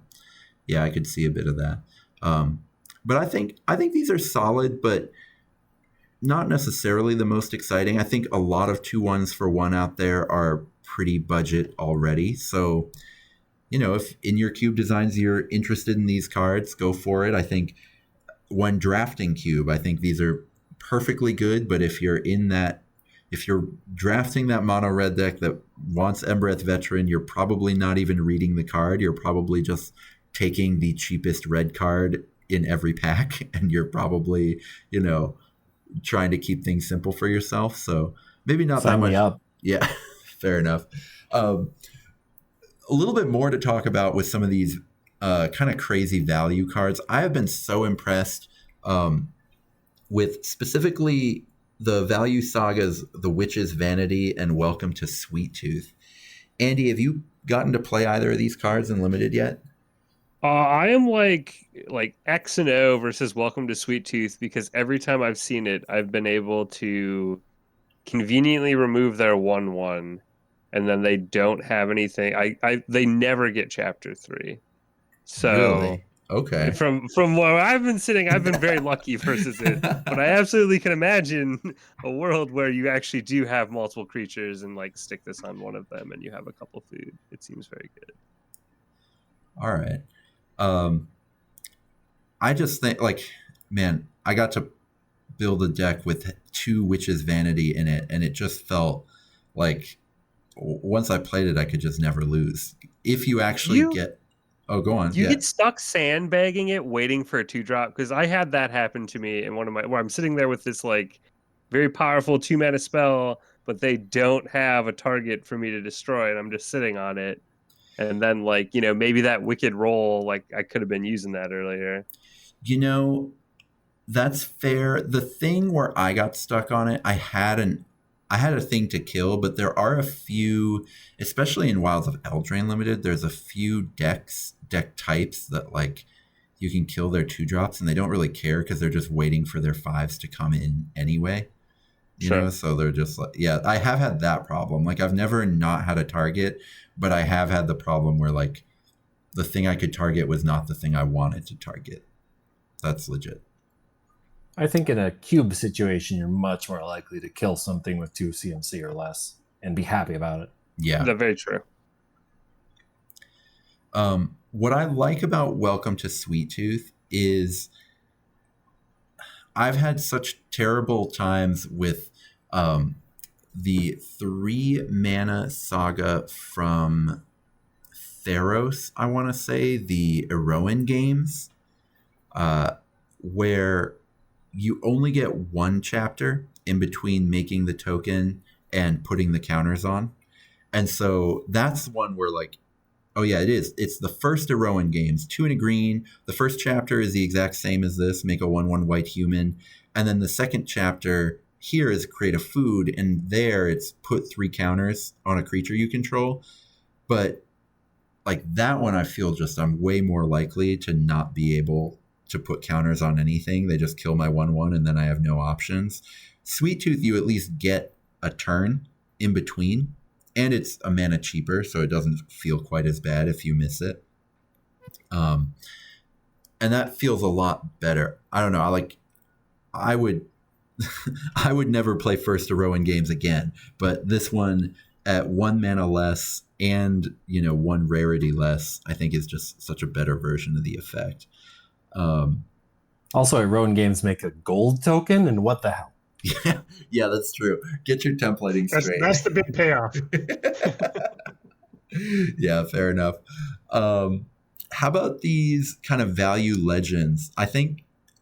Yeah, I could see a bit of that. But I think these are solid, but not necessarily the most exciting. I think a lot of 2/1s for 1 out there are pretty budget already. So, if in your cube designs you're interested in these cards, go for it. I think when drafting cube, I think these are perfectly good. But if you're drafting that mono red deck that wants Embereth Veteran, you're probably not even reading the card. You're probably just taking the cheapest red card in every pack, and you're probably, trying to keep things simple for yourself. So maybe not Sign that much. Me up. Yeah, fair enough. A little bit more to talk about with some of these kind of crazy value cards. I have been so impressed with specifically the value sagas, The Witch's Vanity and Welcome to Sweet Tooth. Andy, have you gotten to play either of these cards in Limited yet? I am like X and O versus Welcome to Sweet Tooth because every time I've seen it, I've been able to conveniently remove their 1/1, and then they don't have anything. They never get Chapter 3. So Really? Okay. From where I've been sitting, I've been very lucky versus it. But I absolutely can imagine a world where you actually do have multiple creatures and like stick this on one of them, and you have a couple food. It seems very good. All right. I just think, like, man, I got to build a deck with 2 Witch's Vanity in it, and it just felt like once I played it, I could just never lose. If you actually get... Oh, go on. You Yeah. get stuck sandbagging it, waiting for a 2-drop, because I had that happen to me in one of my... where I'm sitting there with this, like, very powerful 2-mana spell, but they don't have a target for me to destroy, and I'm just sitting on it. And then, like, you know, maybe that wicked roll, like, I could have been using that earlier. You know, that's fair. The thing where I got stuck on it, I had a thing to kill, but there are a few, especially in Wilds of Eldraine Limited, there's a few deck types that, like, you can kill their 2-drops and they don't really care because they're just waiting for their 5s to come in anyway. You know, so they're just like, yeah, I have had that problem. Like, I've never not had a target, but I have had the problem where, like, the thing I could target was not the thing I wanted to target. That's legit. I think in a cube situation, you're much more likely to kill something with 2 CMC or less and be happy about it. Yeah. That's very true. What I like about Welcome to Sweet Tooth is I've had such terrible times with the 3-mana saga from Theros, I want to say, the Eroan games, where you only get 1 chapter in between making the token and putting the counters on. And so that's one where, like, oh yeah, it is. It's the first Eroan games, 2 and a green. The first chapter is the exact same as this, make a 1/1 white human. And then the second chapter here is create a food, and there it's put 3 counters on a creature you control. But like that one, I feel just I'm way more likely to not be able to put counters on anything. They just kill my 1/1 and then I have no options. Sweet Tooth, you at least get a turn in between, and it's a mana cheaper, so it doesn't feel quite as bad if you miss it. And that feels a lot better. I don't know. I would I would never play first Eroan games again, but this one at 1 mana less and, you know, 1 rarity less, I think is just such a better version of the effect. Also, Eroan games make a gold token, and what the hell? Yeah, that's true. Get your templating straight. That's the big payoff. Yeah, fair enough. How about these kind of value legends? I don't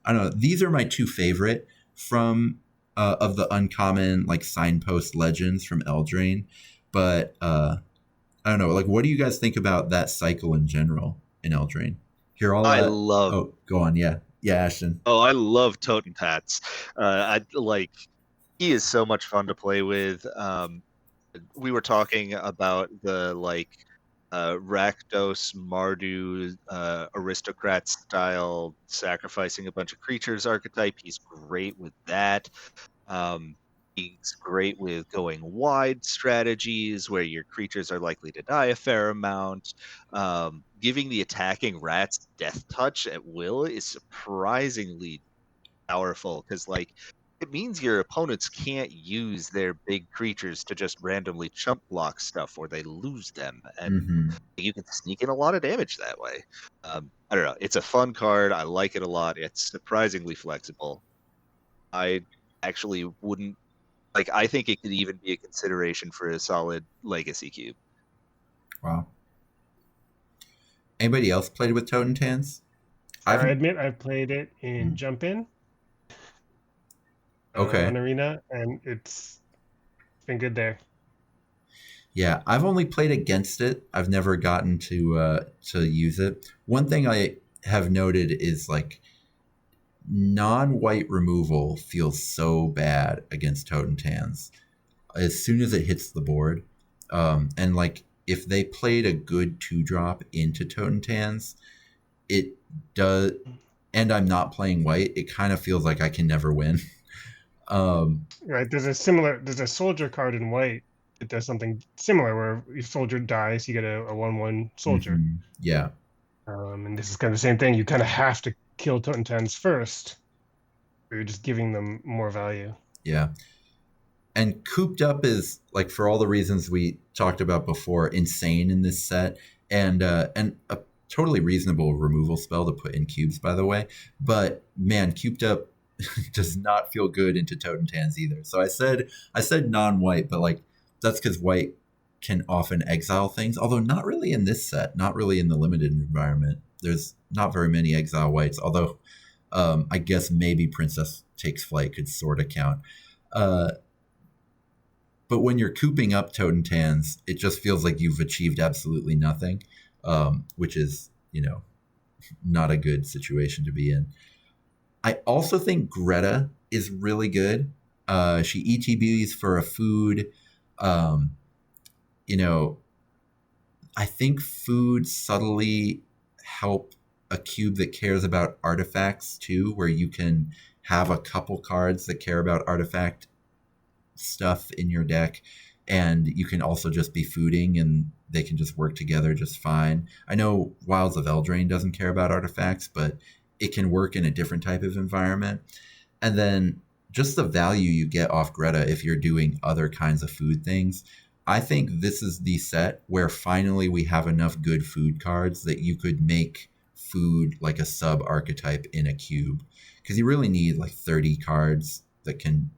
know. These are my 2 favorite from of the uncommon, like, signpost legends from Eldraine. But I don't know. Like, what do you guys think about that cycle in general in Eldraine? I love. Oh, go on. Yeah, Ashton. Oh, I love Totentats. He is so much fun to play with. We were talking about the Rakdos Mardu aristocrat style sacrificing a bunch of creatures archetype. He's great with that. He's great with going wide strategies where your creatures are likely to die a fair amount. Giving the attacking rats death touch at will is surprisingly powerful because, like, it means your opponents can't use their big creatures to just randomly chump block stuff or they lose them. And you can sneak in a lot of damage that way. I don't know. It's a fun card. I like it a lot. It's surprisingly flexible. I actually wouldn't... I think it could even be a consideration for a solid legacy cube. Wow. Anybody else played with Totentats? I admit I've played it in Jump In. Okay. On Arena, and it's been good there. Yeah, I've only played against it. I've never gotten to use it. One thing I have noted is, like, non-white removal feels so bad against Totentats as soon as it hits the board. And, like, if they played a good 2-drop into Totentats, it does, and I'm not playing white, it kind of feels like I can never win. Right, there's a soldier card in white that does something similar where if soldier dies, you get a 1/1 soldier. Yeah. And this is kind of the same thing. You kind of have to kill Totentans first, or you're just giving them more value. Yeah. And Cooped Up is, like, for all the reasons we talked about before, insane in this set, and a totally reasonable removal spell to put in cubes, by the way. But man, Cooped Up does not feel good into Totentans either. So I said non-white, but like that's because white can often exile things, although not really in this set, not really in the limited environment. There's not very many exile whites, although I guess maybe Princess Takes Flight could sort of count. But when you're cooping up Totentans, it just feels like you've achieved absolutely nothing, which is, not a good situation to be in. I also think Greta is really good. She ETBs for a food. I think food subtly help a cube that cares about artifacts too, where you can have a couple cards that care about artifact stuff in your deck, and you can also just be fooding and they can just work together just fine. I know Wilds of Eldraine doesn't care about artifacts, but it can work in a different type of environment. And then just the value you get off Greta if you're doing other kinds of food things. I think this is the set where finally we have enough good food cards that you could make food like a sub archetype in a cube, because you really need like 30 cards that can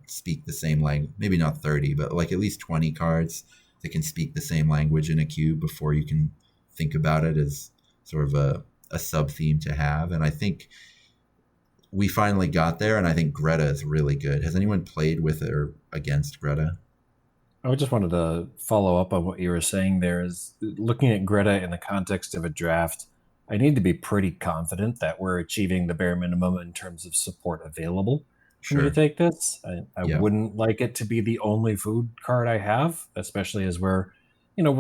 speak the same language. Maybe not 30, but like at least 20 cards that can speak the same language in a cube before you can think about it as sort of a sub theme to have. And I think we finally got there, and I think Greta is really good. Has anyone played with it or against Greta? I just wanted to follow up on what you were saying there. Is looking at Greta in the context of a draft, I need to be pretty confident that we're achieving the bare minimum in terms of support available for me to take this. I wouldn't like it to be the only food card I have, especially as we're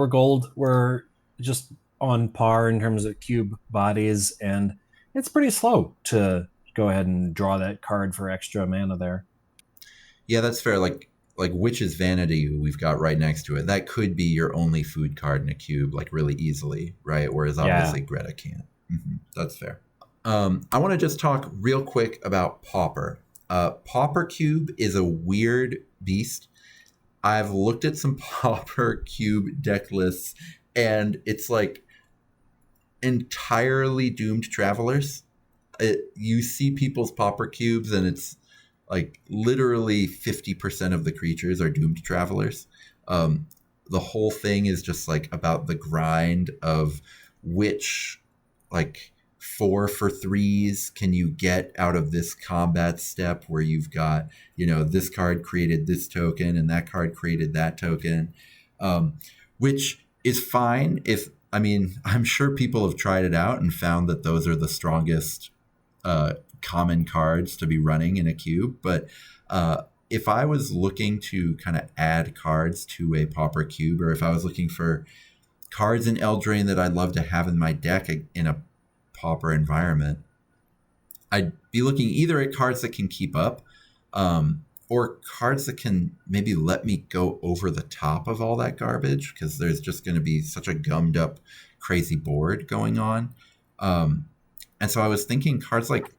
gold. We're just on par in terms of cube bodies, and it's pretty slow to go ahead and draw that card for extra mana there. Yeah, that's fair. Like Witch's Vanity we've got right next to it. That could be your only food card in a cube, like really easily, right? Whereas obviously Greta can't. Mm-hmm. That's fair. I want to just talk real quick about Pauper. Pauper Cube is a weird beast. I've looked at some Pauper Cube deck lists, and it's like entirely doomed travelers. You see people's Pauper Cubes, and it's like literally 50% of the creatures are doomed travelers. The whole thing is just like about the grind of which like 4 for 3s can you get out of this combat step where you've got, this card created this token and that card created that token, which is fine. I'm sure people have tried it out and found that those are the strongest common cards to be running in a cube. But if I was looking to kind of add cards to a Pauper Cube, or if I was looking for cards in Eldraine that I'd love to have in my deck in a Pauper environment, I'd be looking either at cards that can keep up, or cards that can maybe let me go over the top of all that garbage, because there's just going to be such a gummed up, crazy board going on. And so I was thinking cards like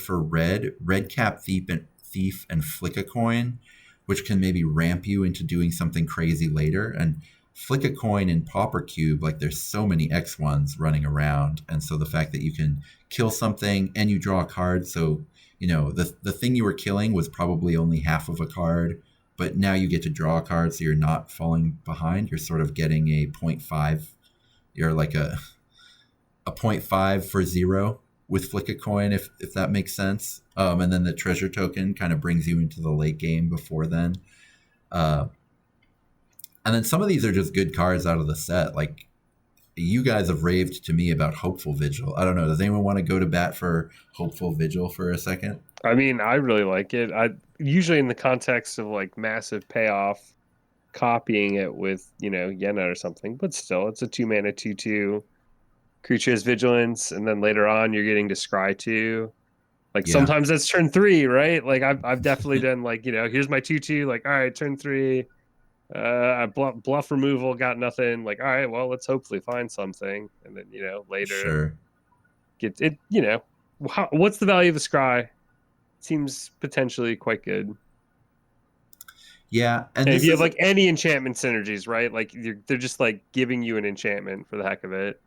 for Redcap Thief and Flick a Coin, which can maybe ramp you into doing something crazy later. And Flick a Coin in Pauper Cube, like there's so many X1s running around. And so the fact that you can kill something and you draw a card, so, the thing you were killing was probably only half of a card, but now you get to draw a card, so you're not falling behind. You're sort of getting a 0.5. You're like a 0.5 for 0 with Flick a Coin, if that makes sense. And then the treasure token kind of brings you into the late game before then. And then some of these are just good cards out of the set. Like, you guys have raved to me about Hopeful Vigil. I don't know. Does anyone want to go to bat for Hopeful Vigil for a second? I mean, I really like it. I usually in the context of like massive payoff, copying it with, Yenna or something, but still it's a 2-mana 2/2. Creature has vigilance, and then later on you're getting to scry 2. Like sometimes that's turn 3, right? Like I've definitely done like, here's my 2/2, like, all right, turn 3. Bluff removal, got nothing. Like, all right, well, let's hopefully find something, and then later Sure. get it. What's the value of the scry? Seems potentially quite good. Yeah, And if you have like any enchantment synergies, right? Like they're just like giving you an enchantment for the heck of it.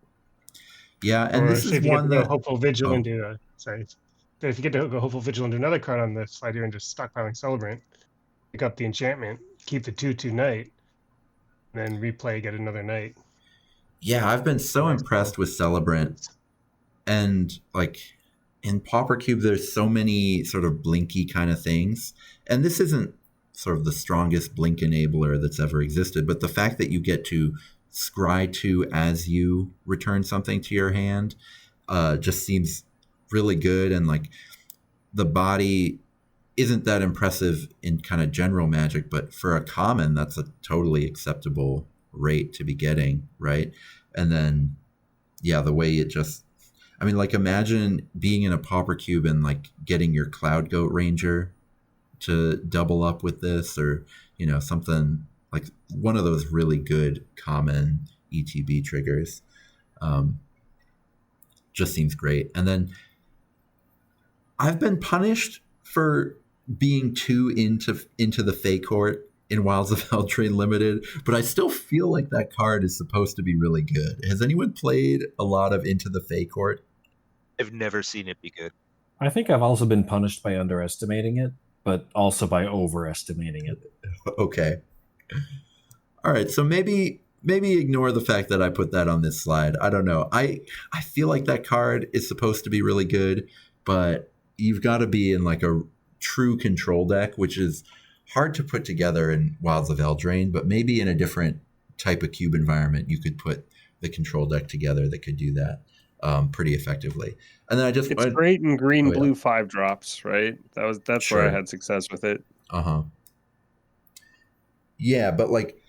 Yeah, and or this say is if you get one to go that Hopeful Vigil into if you get to go Hopeful Vigil into another card on this slide here and just stockpiling Celebrant, pick up the enchantment, keep the 2/2 Knight, and then replay, get another Knight. yeah, I've been so Nice impressed ball. with Celebrant, and like in Pauper Cube, there's so many sort of blinky kind of things, and this isn't sort of the strongest blink enabler that's ever existed, but the fact that you get to scry 2 as you return something to your hand just seems really good, and like the body isn't that impressive in kind of general Magic, but for a common, that's a totally acceptable rate to be getting, right? And then, yeah, the way it just, I mean, like imagine being in a Pauper Cube and like getting your Cloud Goat Ranger to double up with this, or something like one of those really good common ETB triggers. Just seems great. And then I've been punished for being too into the Fey Court in Wilds of Eldraine Limited, but I still feel like that card is supposed to be really good. Has anyone played a lot of Into the Fey Court? I've never seen it be good. I think I've also been punished by underestimating it, but also by overestimating it. Okay. All right, so maybe ignore the fact that I put that on this slide. I don't know. I feel like that card is supposed to be really good, but you've got to be in like a true control deck, which is hard to put together in Wilds of Eldraine, but maybe in a different type of cube environment, you could put the control deck together that could do that pretty effectively. And then it's great in green blue 5-drops, right? That's sure. where I had success with it. Yeah, but like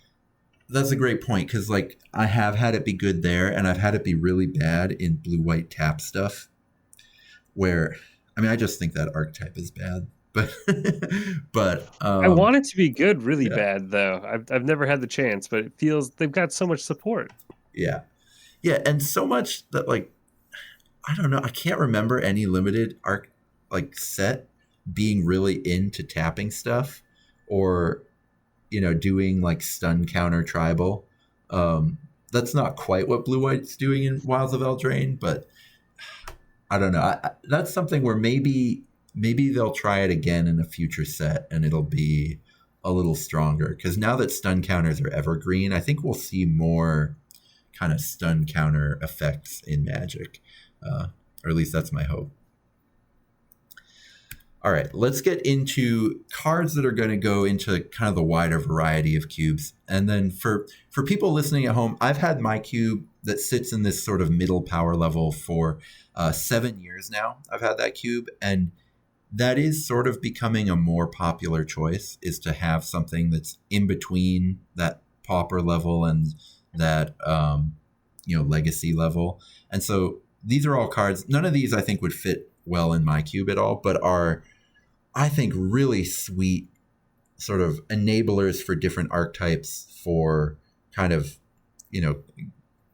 that's a great point, because like I have had it be good there, and I've had it be really bad in blue-white tap stuff, where I mean I just think that archetype is bad. But I want it to be good really bad though. I've never had the chance, but it feels they've got so much support. Yeah, and so much that like I don't know, I can't remember any limited arc like set being really into tapping stuff or doing like stun counter tribal. That's not quite what blue white's doing in Wilds of Eldraine, but I don't know. That's something where maybe they'll try it again in a future set and it'll be a little stronger, because now that stun counters are evergreen, I think we'll see more kind of stun counter effects in Magic, or at least that's my hope. All right, let's get into cards that are going to go into kind of the wider variety of cubes. And then for people listening at home, I've had my cube that sits in this sort of middle power level for 7 years now. I've had that cube, and that is sort of becoming a more popular choice, is to have something that's in between that pauper level and that legacy level. And so these are all cards. None of these I think would fit well in my cube at all, but are, I think, really sweet sort of enablers for different archetypes, for kind of,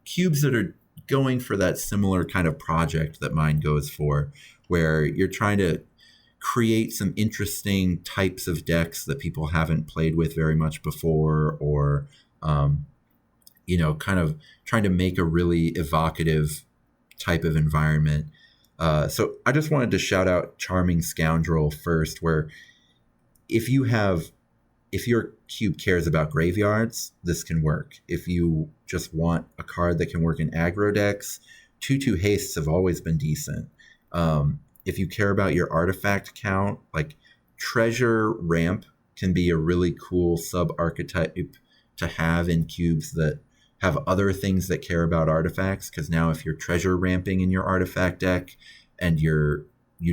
cubes that are going for that similar kind of project that mine goes for, where you're trying to create some interesting types of decks that people haven't played with very much before, or, kind of trying to make a really evocative type of environment. So I just wanted to shout out Charming Scoundrel first, where if your cube cares about graveyards, this can work. If you just want a card that can work in aggro decks, 2/2 hastes have always been decent. If you care about your artifact count, like Treasure Ramp can be a really cool sub-archetype to have in cubes that have other things that care about artifacts, because now if you're treasure ramping in your artifact deck and you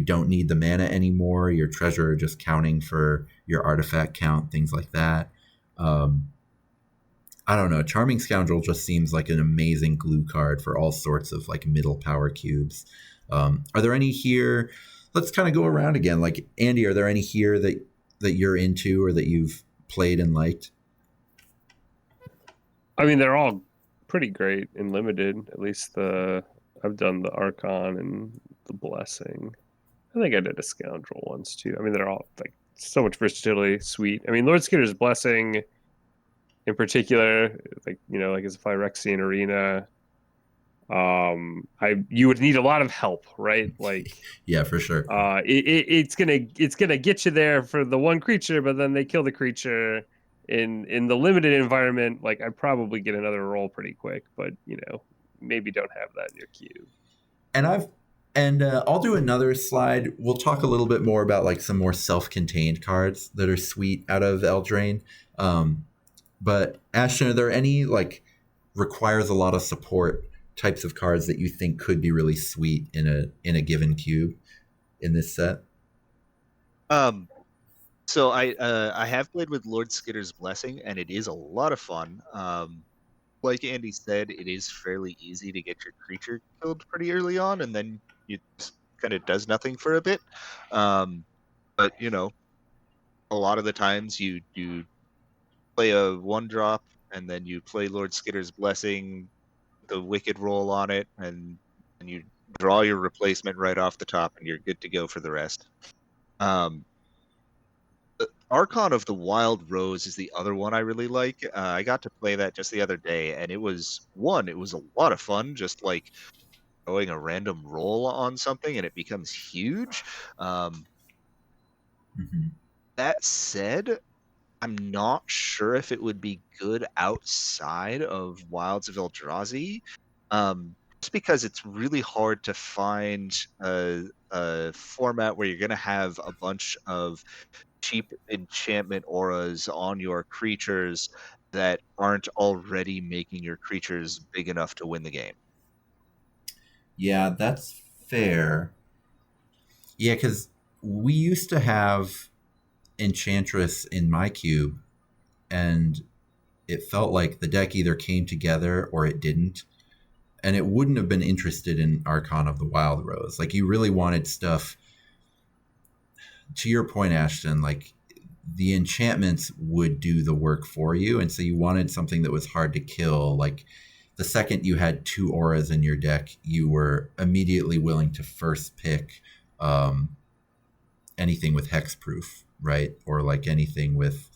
don't need the mana anymore, your treasure just counting for your artifact count, things like that. I don't know. Charming Scoundrel just seems like an amazing glue card for all sorts of like middle power cubes. Are there any here? Let's kind of go around again. Like Andy, are there any here that you're into or that you've played and liked? I mean, they're all pretty great in limited. At least I've done the Archon and the Blessing. I think I did a Scoundrel once too. I mean, they're all like so much versatility, sweet. I mean, Lord Skitter's Blessing in particular, like like as a Phyrexian arena, you would need a lot of help, right? Like, Yeah, for sure. it's gonna get you there for the one creature, but then they kill the creature in the limited environment. Like, I probably get another roll pretty quick, but maybe don't have that in your queue. And I'll do another slide. We'll talk a little bit more about like some more self-contained cards that are sweet out of Eldraine. But Ashton, are there any like requires a lot of support types of cards that you think could be really sweet in a given cube in this set? So I have played with Lord Skitter's Blessing, and it is a lot of fun. Like Andy said, it is fairly easy to get your creature killed pretty early on, and then it kind of does nothing for a bit. But a lot of the times you play a 1-drop, and then you play Lord Skitter's Blessing, the Wicked roll on it, and you draw your replacement right off the top, and you're good to go for the rest. Archon of the Wild Rose is the other one I really like. I got to play that just the other day, and it was a lot of fun, just like throwing a random roll on something, and it becomes huge. That said, I'm not sure if it would be good outside of Wilds of Eldrazi, just because it's really hard to find a format where you're going to have a bunch of cheap enchantment auras on your creatures that aren't already making your creatures big enough to win the game. Yeah, that's fair. Yeah, because we used to have Enchantress in my cube, and it felt like the deck either came together or it didn't. And it wouldn't have been interested in Archon of the Wild Rose. Like, you really wanted stuff, to your point, Ashton, like the enchantments would do the work for you. And so you wanted something that was hard to kill. Like, the second you had 2 auras in your deck, you were immediately willing to first pick anything with hexproof, right? Or like anything with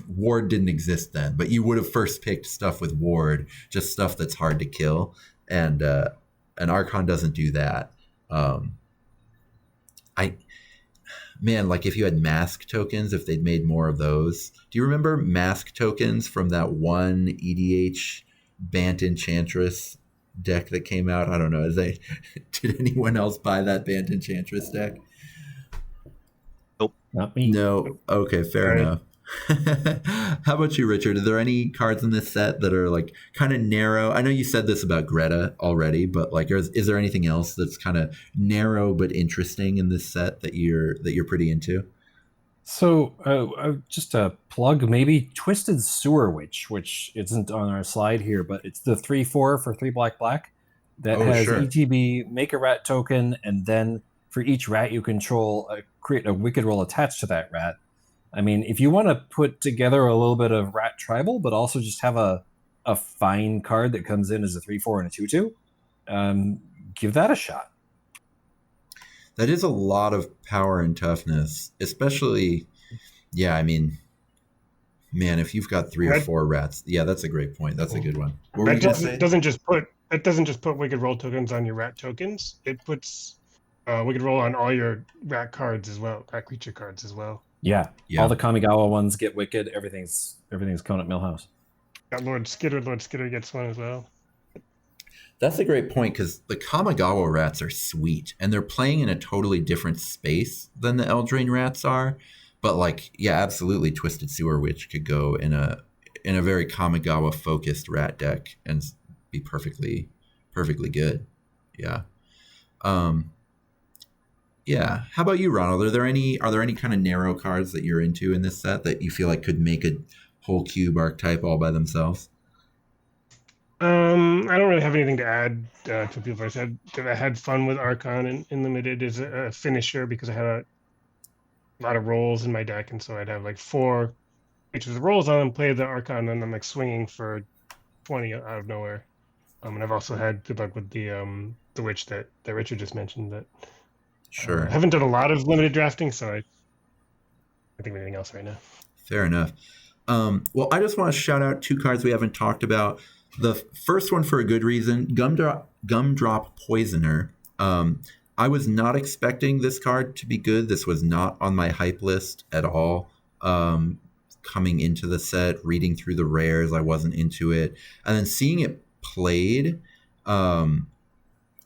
ward didn't exist then, but you would have first picked stuff with ward, just stuff that's hard to kill. And an Archon doesn't do that. Like if you had mask tokens, if they'd made more of those. Do you remember mask tokens from that one EDH Bant Enchantress deck that came out? I don't know. Did anyone else buy that Bant Enchantress deck? Nope. Not me. No. Okay, fair enough. How about you, Richard? Are there any cards in this set that are like kind of narrow? I know you said this about Greta already, but like, is there anything else that's kind of narrow but interesting in this set that you're pretty into? So just a plug, maybe Twisted Sewer Witch, which isn't on our slide here, but it's the 3/4 for 3 black that has sure. ETB, make a rat token, and then for each rat you control, create a wicked roll attached to that rat. I mean, if you want to put together a little bit of rat tribal, but also just have a fine card that comes in as a 3/4 and a 2/2, give that a shot. That is a lot of power and toughness, especially. Yeah, I mean, man, if you've got 3 or 4 rats, yeah, that's a great point. That's a good one. That doesn't just put wicked roll tokens on your rat tokens. It puts wicked roll on all your rat cards as well, rat creature cards as well. Yeah. All the Kamigawa ones get wicked. Everything's coming at Millhouse. Got Lord Skitter gets one as well. That's a great point, because the Kamigawa rats are sweet, and they're playing in a totally different space than the Eldraine rats are. But like, yeah, absolutely, Twisted Sewer Witch could go in a very Kamigawa focused rat deck and be perfectly good. Yeah. Yeah. How about you, Ronald? Are there any kind of narrow cards that you're into in this set that you feel like could make a whole cube archetype all by themselves? I don't really have anything to add to people I said. I had fun with Archon in limited as a finisher because I had a lot of rolls in my deck, and so I'd have like 4 creatures rolls on them, play the Archon, and I'm like swinging for 20 out of nowhere. And I've also had good luck with the witch that Richard just mentioned. That Sure. I haven't done a lot of limited drafting, so I think of anything else right now. Fair enough. Well, I just want to shout out 2 cards we haven't talked about. The first one for a good reason, Gumdrop Poisoner. I was not expecting this card to be good. This was not on my hype list at all. Coming into the set, reading through the rares, I wasn't into it. And then seeing it played,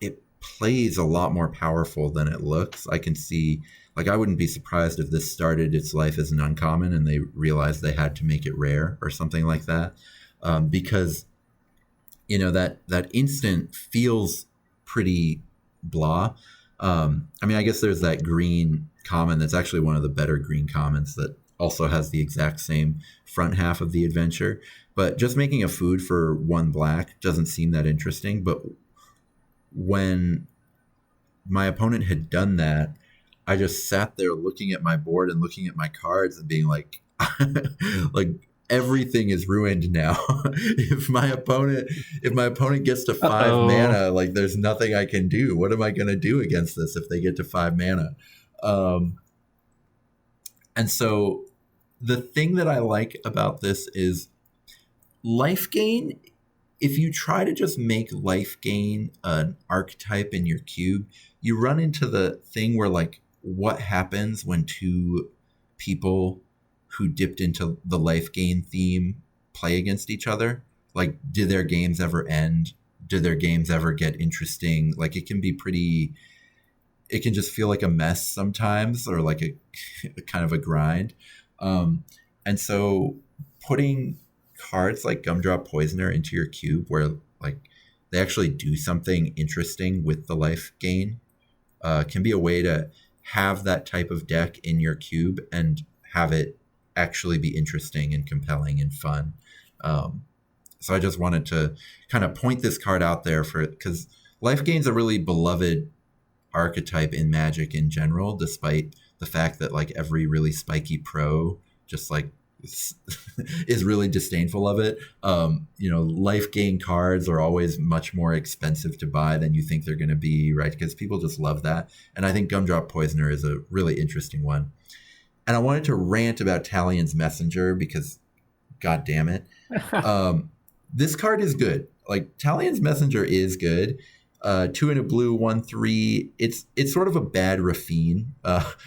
it plays a lot more powerful than it looks. I can see, like, I wouldn't be surprised if this started its life as an uncommon and they realized they had to make it rare or something like that. Because, you know, that instant feels pretty blah. I mean, I guess there's that green common that's actually one of the better green commons that also has the exact same front half of the adventure. But just making a food for 1 black doesn't seem that interesting. But when my opponent had done that, I just sat there looking at my board and looking at my cards and being like, like, everything is ruined now. if my opponent gets to 5 mana, like, there's nothing I can do. What am I going to do against this if they get to 5 mana? And so the thing that I like about this is life gain. If you try to just make life gain an archetype in your cube, you run into the thing where, like, what happens when 2 people who dipped into the life gain theme play against each other? Like, do their games ever end? Do their games ever get interesting? Like, it can just feel like a mess sometimes, or like a kind of a grind. And so putting cards like Gumdrop Poisoner into your cube where, like, they actually do something interesting with the life gain can be a way to have that type of deck in your cube and have it actually be interesting and compelling and fun. So I just wanted to kind of point this card out there because life gain's a really beloved archetype in Magic in general, despite the fact that, like, every really spiky pro just, like, is really disdainful of it. You know, life gain cards are always much more expensive to buy than you think they're going to be, right? Because people just love that. And I think Gumdrop Poisoner is a really interesting one. And I wanted to rant about Talion's Messenger because, god damn it, this card is good. Like, Talion's Messenger is good. 2 and a blue, 1/3. It's sort of a bad Rafine.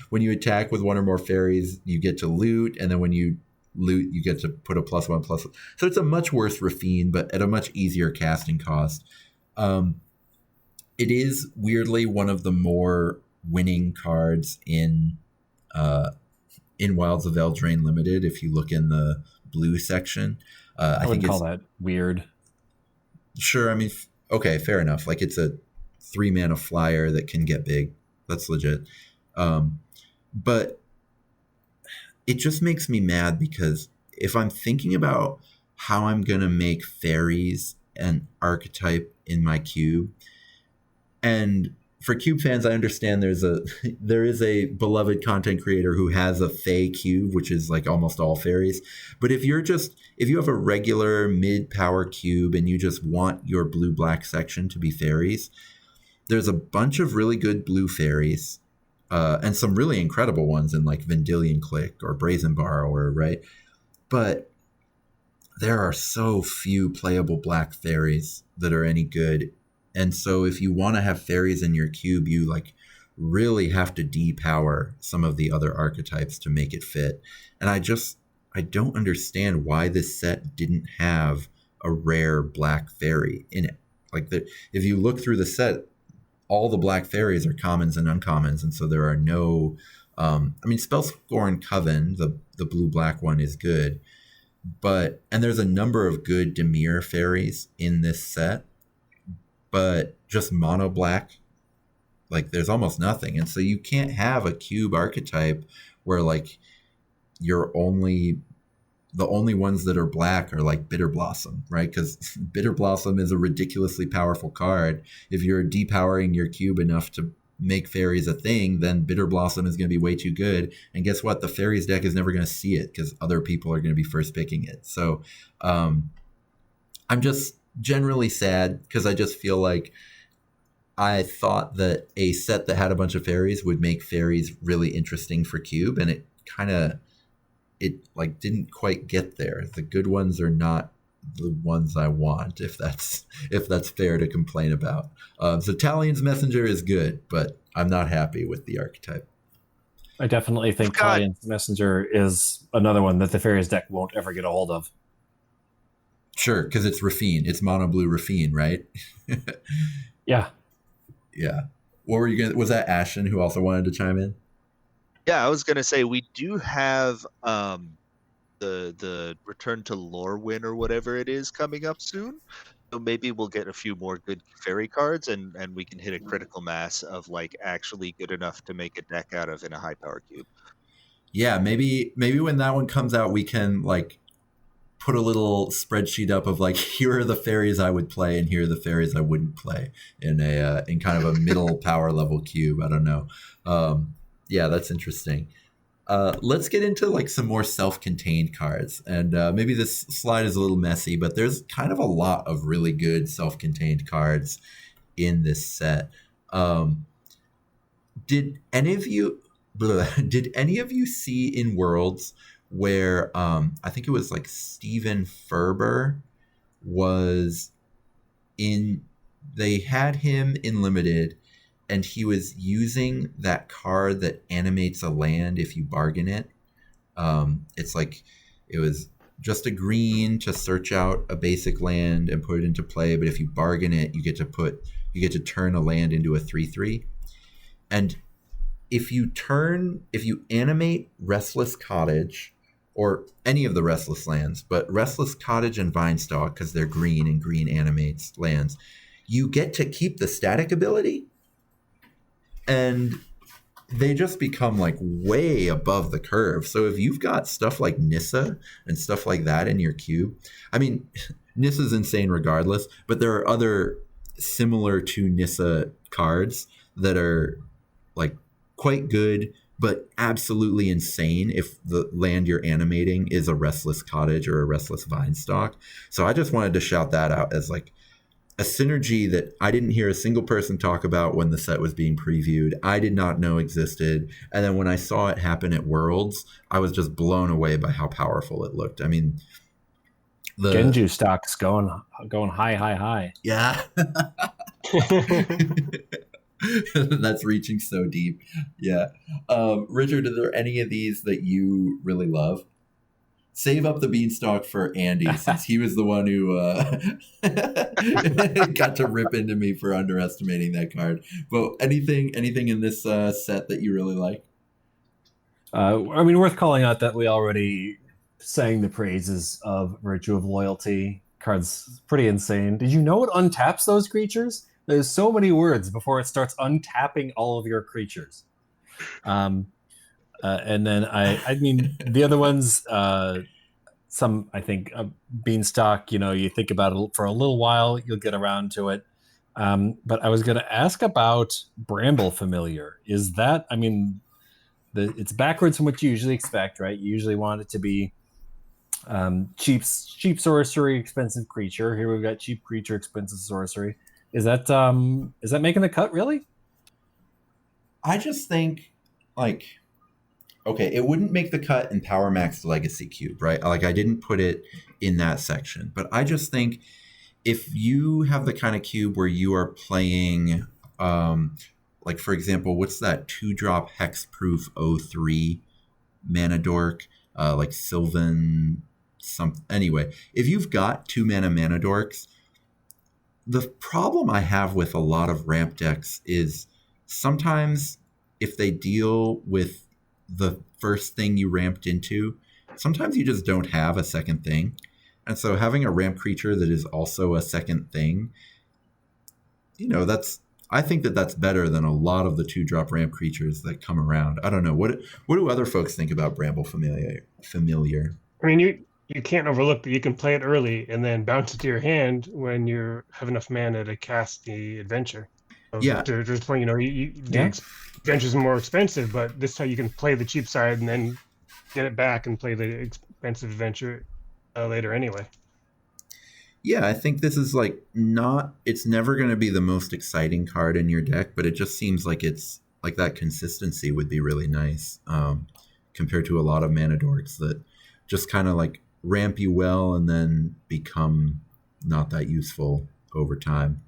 When you attack with 1 or more fairies, you get to loot, and then when you loot, you get to put a +1/+1. So it's a much worse Rafine, but at a much easier casting cost. It is weirdly one of the more winning cards in Wilds of Eldraine Limited. If you look in the blue section, I would call that weird. Sure, I mean, okay, fair enough. Like, it's a 3 mana flyer that can get big. That's legit. But it just makes me mad because if I'm thinking about how I'm going to make fairies an archetype in my cube, and for cube fans, I understand there is a beloved content creator who has a Fae cube, which is like almost all fairies. But if you have a regular mid-power cube and you just want your blue-black section to be fairies, there's a bunch of really good blue fairies and some really incredible ones in, like, Vendilion Click or Brazen Borrower, right? But there are so few playable black fairies that are any good. And so if you want to have fairies in your cube, you, like, really have to depower some of the other archetypes to make it fit. And I don't understand why this set didn't have a rare black fairy in it. Like, if you look through the set, all the black fairies are commons and uncommons, and so there are no I mean, Spellscorn Coven, the blue-black one, is good, and there's a number of good Dimir fairies in this set, but just mono black, like, there's almost nothing. And so you can't have a cube archetype where, like, the only ones that are black are, like, Bitter Blossom, right? Because Bitter Blossom is a ridiculously powerful card. If you're depowering your cube enough to make fairies a thing, then Bitter Blossom is going to be way too good. And guess what? The fairies deck is never going to see it because other people are going to be first picking it. So I'm just generally sad because I just feel like I thought that a set that had a bunch of fairies would make fairies really interesting for Cube, and it didn't quite get there. The good ones are not the ones I want, if that's fair to complain about. So Talion's Messenger is good, but I'm not happy with the archetype. I definitely think Talion's Messenger is another one that the Fairies deck won't ever get a hold of. Sure, because it's Raffine. It's mono blue Raffine, right? Yeah. Yeah. What were you gonna? Was that Ashton who also wanted to chime in? Yeah, I was gonna say we do have the Return to Lorwyn or whatever it is coming up soon. So maybe we'll get a few more good fairy cards and we can hit a critical mass of like actually good enough to make a deck out of in a high power cube. Yeah, maybe when that one comes out, we can like put a little spreadsheet up of like, here are the fairies I would play and here are the fairies I wouldn't play in kind of a middle power level cube. I don't know. Yeah, that's interesting. Let's get into like some more self-contained cards, and maybe this slide is a little messy, but there's kind of a lot of really good self-contained cards in this set. Did any of you see in Worlds where I think it was like Steven Ferber was in? They had him in limited. And he was using that card that animates a land if you bargain it. It's like it was just a green to search out a basic land and put it into play. But if you bargain it, you get to turn a land into a 3/3. And if you animate Restless Cottage or any of the Restless lands, but Restless Cottage and Vinestalk, because they're green and green animates lands, you get to keep the static ability. And they just become like way above the curve. So if you've got stuff like Nissa and stuff like that in your cube, I mean, Nissa's insane regardless, but there are other similar to Nissa cards that are like quite good, but absolutely insane if the land you're animating is a Restless Cottage or a Restless Vinestalk. So I just wanted to shout that out as like a synergy that I didn't hear a single person talk about when the set was being previewed. I did not know existed. And then when I saw it happen at Worlds, I was just blown away by how powerful it looked. I mean, the Genju stock's going high. Yeah. That's reaching so deep. Yeah. Richard, are there any of these that you really love? Save up the beanstalk for Andy, since he was the one who got to rip into me for underestimating that card. But anything in this set that you really like? I mean, worth calling out that we already sang the praises of Virtue of Loyalty. Card's pretty insane. Did you know it untaps those creatures? There's so many words before it starts untapping all of your creatures. And then I mean the other ones, some I think Beanstalk. You think about it for a little while, you'll get around to it. But I was going to ask about Bramble Familiar. Is that? I mean, it's backwards from what you usually expect, right? You usually want it to be cheap sorcery, expensive creature. Here we've got cheap creature, expensive sorcery. Is that making the cut? Really? I just think like. Okay, it wouldn't make the cut in Powermaxxed Legacy Cube, right? Like I didn't put it in that section, but I just think if you have the kind of cube where you are playing, like for example, what's that 2-drop hexproof 03 mana dork, like Sylvan anyway, if you've got 2 mana dorks, the problem I have with a lot of ramp decks is sometimes if they deal with the first thing you ramped into, sometimes you just don't have a second thing. And so having a ramp creature that is also a second thing, I think that's better than a lot of the 2-drop ramp creatures that come around. I don't know. What do other folks think about Bramble Familiar? I mean, you can't overlook that you can play it early and then bounce it to your hand when you have enough mana to cast the adventure. Yeah. To this point, the adventure's more expensive, but this time you can play the cheap side and then get it back and play the expensive adventure later anyway. Yeah, I think this is it's never going to be the most exciting card in your deck, but it just seems like it's like that consistency would be really nice compared to a lot of mana dorks that just kind of like ramp you well and then become not that useful over time.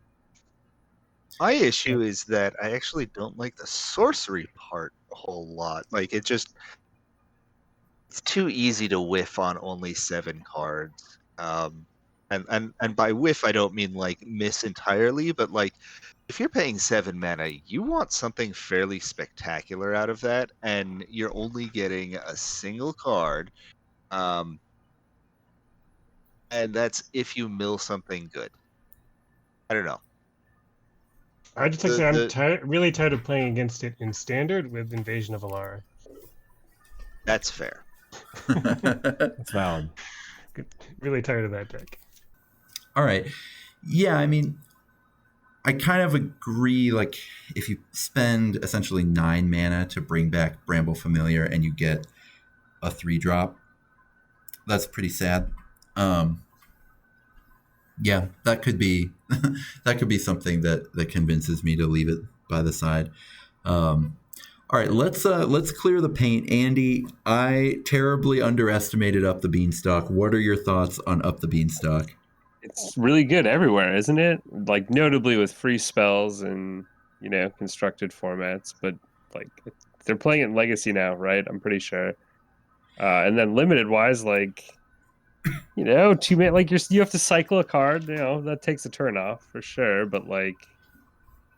My issue is that I actually don't like the sorcery part a whole lot. Like it's too easy to whiff on only 7 cards. And by whiff I don't mean like miss entirely, but like if you're paying 7 mana, you want something fairly spectacular out of that, and you're only getting a single card. And that's if you mill something good. I don't know. I just like that I'm really tired of playing against it in standard with Invasion of Alara. That's fair. That's valid. Really tired of that deck. All right. Yeah, I mean, I kind of agree. Like, if you spend essentially 9 mana to bring back Bramble Familiar and you get a 3-drop, that's pretty sad. Yeah, that could be something that convinces me to leave it by the side. All right, let's clear the paint. Andy, I terribly underestimated Up the Beanstalk. What are your thoughts on Up the Beanstalk? It's really good everywhere, isn't it? Like notably with free spells and constructed formats, but like they're playing it in Legacy now, right? I'm pretty sure. And then limited wise, like 2 mana, like you have to cycle a card. That takes a turn off for sure, but like.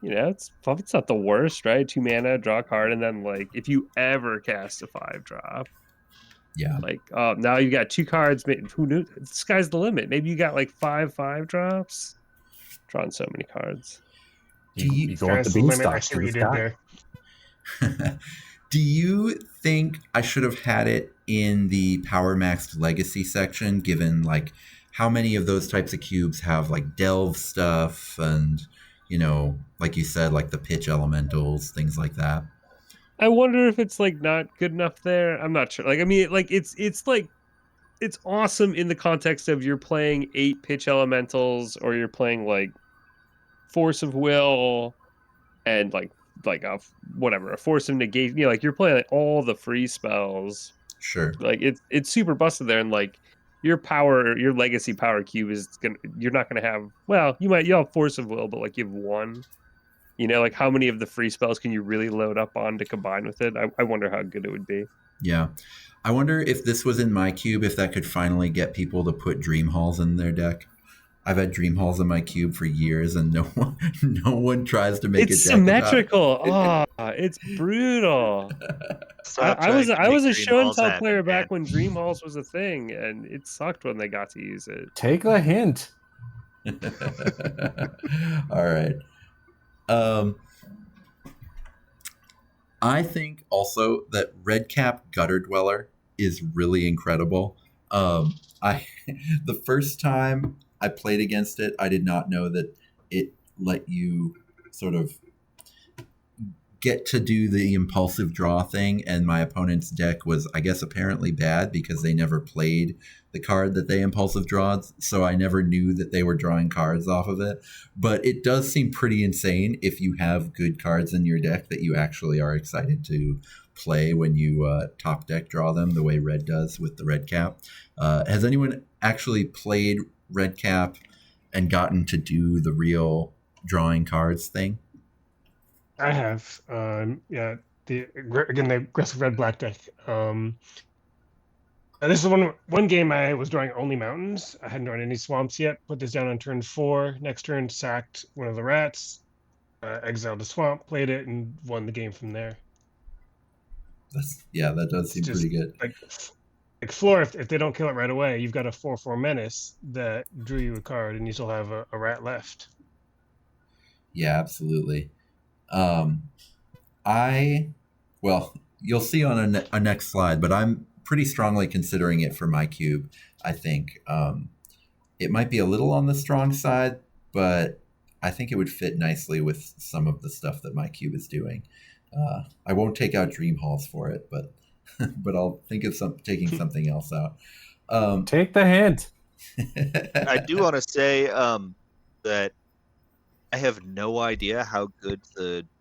It's not the worst, right? 2 mana, draw a card, and then like if you ever cast a 5-drop, yeah, like now you got 2 cards. Who knew? The sky's the limit. Maybe you got like 5-5-drops. Drawing so many cards. You go with the beanstalk. I see what you did there. Do you think I should have had it in the Powermaxxed Legacy section, given like how many of those types of cubes have like delve stuff and like you said, like the pitch elementals, things like that? I wonder if it's like not good enough there. I'm not sure. Like, I mean, like it's like it's awesome in the context of you're playing 8 pitch elementals, or you're playing like Force of Will and like a Force of Negation. Like you're playing like all the free spells. Sure. Like it's super busted there, and like your legacy power cube you're not gonna have, well, you'll have Force of Will, but like you have 1. Like how many of the free spells can you really load up on to combine with it? I wonder how good it would be. Yeah. I wonder if this was in my cube, if that could finally get people to put Dream Halls in their deck. I've had Dream Halls in my cube for years, and no one tries to make it. It's symmetrical. It's brutal. I was a show and tell player back when Dream Halls was a thing, and it sucked when they got to use it. Take a hint. All right. I think also that Redcap Gutter Dweller is really incredible. The first time I played against it, I did not know that it let you sort of get to do the impulsive draw thing, and my opponent's deck was, I guess, apparently bad because they never played the card that they impulsive drawed, so I never knew that they were drawing cards off of it. But it does seem pretty insane if you have good cards in your deck that you actually are excited to play when you top deck draw them the way Red does with the Redcap. Has anyone actually played Redcap and gotten to do the real drawing cards thing? I have. The aggressive red black deck. This is one game I was drawing only mountains. I hadn't drawn any swamps yet. Put this down on turn 4. Next turn, sacked one of the rats, exiled a swamp, played it, and won the game from there. That does seem pretty good. Like floor, if they don't kill it right away, you've got a 4/4 menace that drew you a card, and you still have a rat left. Yeah, absolutely. You'll see on a next slide, but I'm pretty strongly considering it for my cube. I think it might be a little on the strong side, but I think it would fit nicely with some of the stuff that my cube is doing. I won't take out Dream Halls for it, but but I'll think of taking something else out. Take the hint. I do want to say that I have no idea how good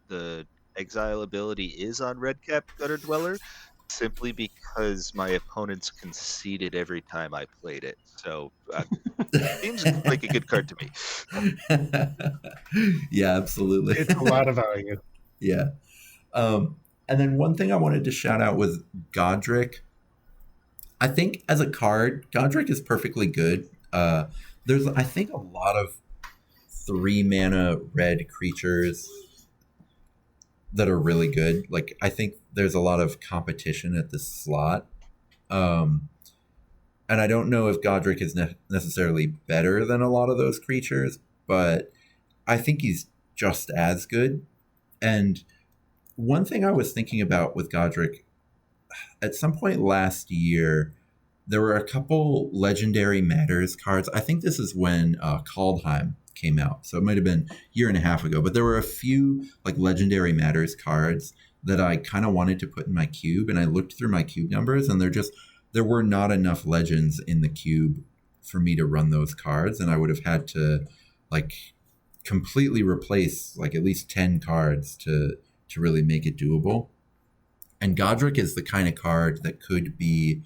the exile ability is on Redcap Gutter Dweller, simply because my opponents conceded every time I played it. So seems like a good card to me. Yeah, absolutely. It's a lot of value. Yeah. And then one thing I wanted to shout out was Godric. I think as a card, Godric is perfectly good. There's, I think, a lot of 3-mana red creatures that are really good. Like, I think there's a lot of competition at this slot. And I don't know if Godric is necessarily better than a lot of those creatures, but I think he's just as good. And one thing I was thinking about with Godric, at some point last year, there were a couple Legendary Matters cards. I think this is when Kaldheim came out, so it might have been a year and a half ago. But there were a few like Legendary Matters cards that I kind of wanted to put in my cube, and I looked through my cube numbers, and there were not enough legends in the cube for me to run those cards, and I would have had to like completely replace like at least 10 cards to really make it doable. And Godric is the kind of card that could be,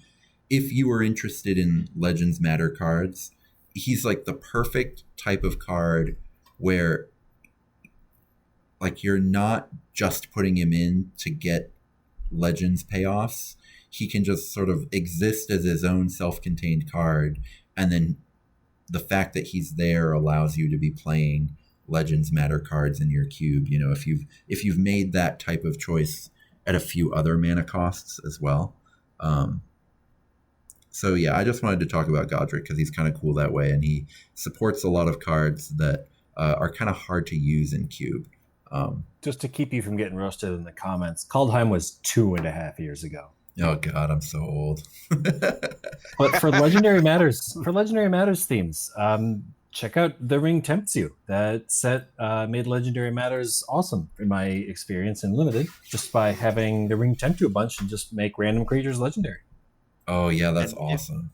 if you were interested in Legends Matter cards, he's like the perfect type of card where like you're not just putting him in to get Legends payoffs. He can just sort of exist as his own self-contained card, and then the fact that he's there allows you to be playing Legends Matter cards in your cube. You know, if you've made that type of choice at a few other mana costs as well. So yeah, I just wanted to talk about Godric because he's kind of cool that way, and he supports a lot of cards that are kind of hard to use in cube. Just to keep you from getting roasted in the comments, Kaldheim was 2.5 years ago. Oh God, I'm so old. But for Legendary Matters, themes, check out The Ring Tempts You. That set made Legendary Matters awesome in my experience in Limited, just by having The Ring tempt you a bunch and just make random creatures legendary. Oh yeah, that's awesome.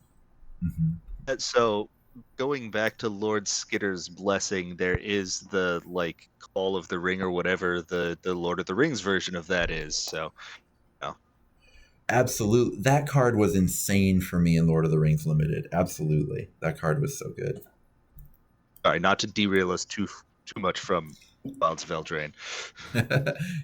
So going back to Lord Skitter's blessing, there is the like Call of the Ring or whatever the Lord of the Rings version of that is. So absolutely, that card was insane for me in Lord of the Rings Limited. Absolutely, that card was so good. Sorry, not to derail us too much from Wilds of Eldraine.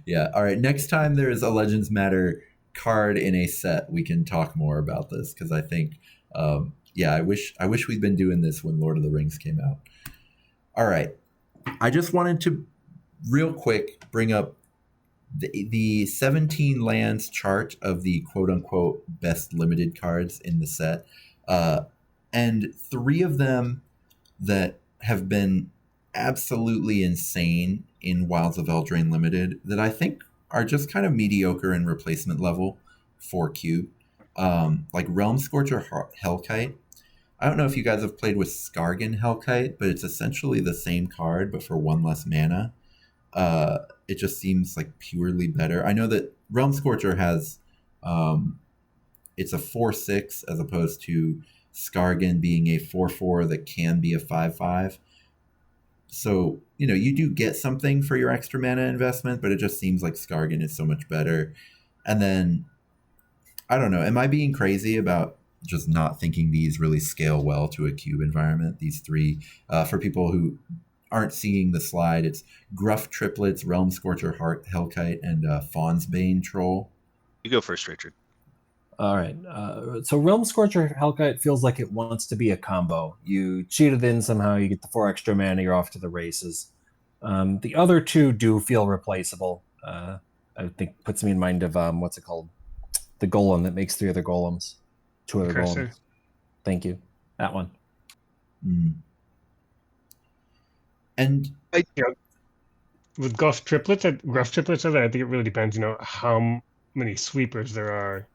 Yeah. All right. Next time there's a Legends Matter card in a set, we can talk more about this because I think, I wish we'd been doing this when Lord of the Rings came out. All right. I just wanted to real quick bring up the 17 lands chart of the quote unquote best limited cards in the set, and 3 of them that have been absolutely insane in Wilds of Eldraine Limited that I think are just kind of mediocre in replacement level for cube. Like Realm Scorcher Hellkite. I don't know if you guys have played with Skargan Hellkite, but it's essentially the same card, but for 1 less mana. It just seems like purely better. I know that Realm Scorcher has, it's a 4/6 as opposed to Skargan being a 4/4 that can be a 5/5. So, you know, you do get something for your extra mana investment, but it just seems like Skargan is so much better. And then, I don't know, am I being crazy about just not thinking these really scale well to a cube environment? These 3, for people who aren't seeing the slide, it's Gruff Triplets, Realm Scorcher Hellkite, and Fawn's Bane Troll. You go first, Richard. All right. So Realm Scorcher Hellkite feels like it wants to be a combo. You cheat it in somehow, you get the 4 extra mana, you're off to the races. The other 2 do feel replaceable. I think puts me in mind of, what's it called? The golem that makes 3 other golems. 2 other Cursor. golems. Thank you. That one. And with Gruff Triplets, I think it really depends, how many sweepers there are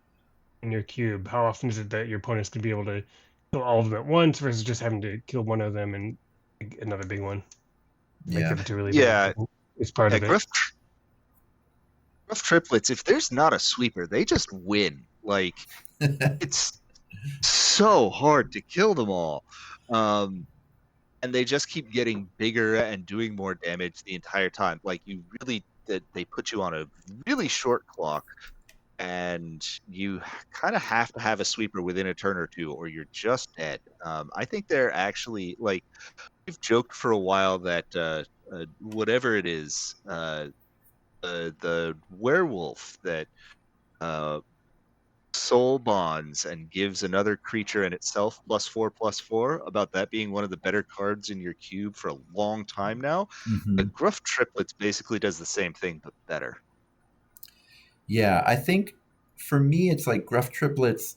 in your cube. How often is it that your opponents could be able to kill all of them at once versus just having to kill one of them and another big one? Make Yeah. it really Yeah. bad. It's part of it. Gruff triplets, if there's not a sweeper, they just win. Like, it's so hard to kill them all. And they just keep getting bigger and doing more damage the entire time. Like, they put you on a really short clock, and you kind of have to have a sweeper within a turn or two, or you're just dead. I think they're actually, like, we've joked for a while that whatever it is, the werewolf that soul bonds and gives another creature and itself +4/+4, about that being one of the better cards in your cube for a long time now. Mhm. Gruff triplets basically does the same thing but better. Yeah, I think for me, it's like Gruff triplets.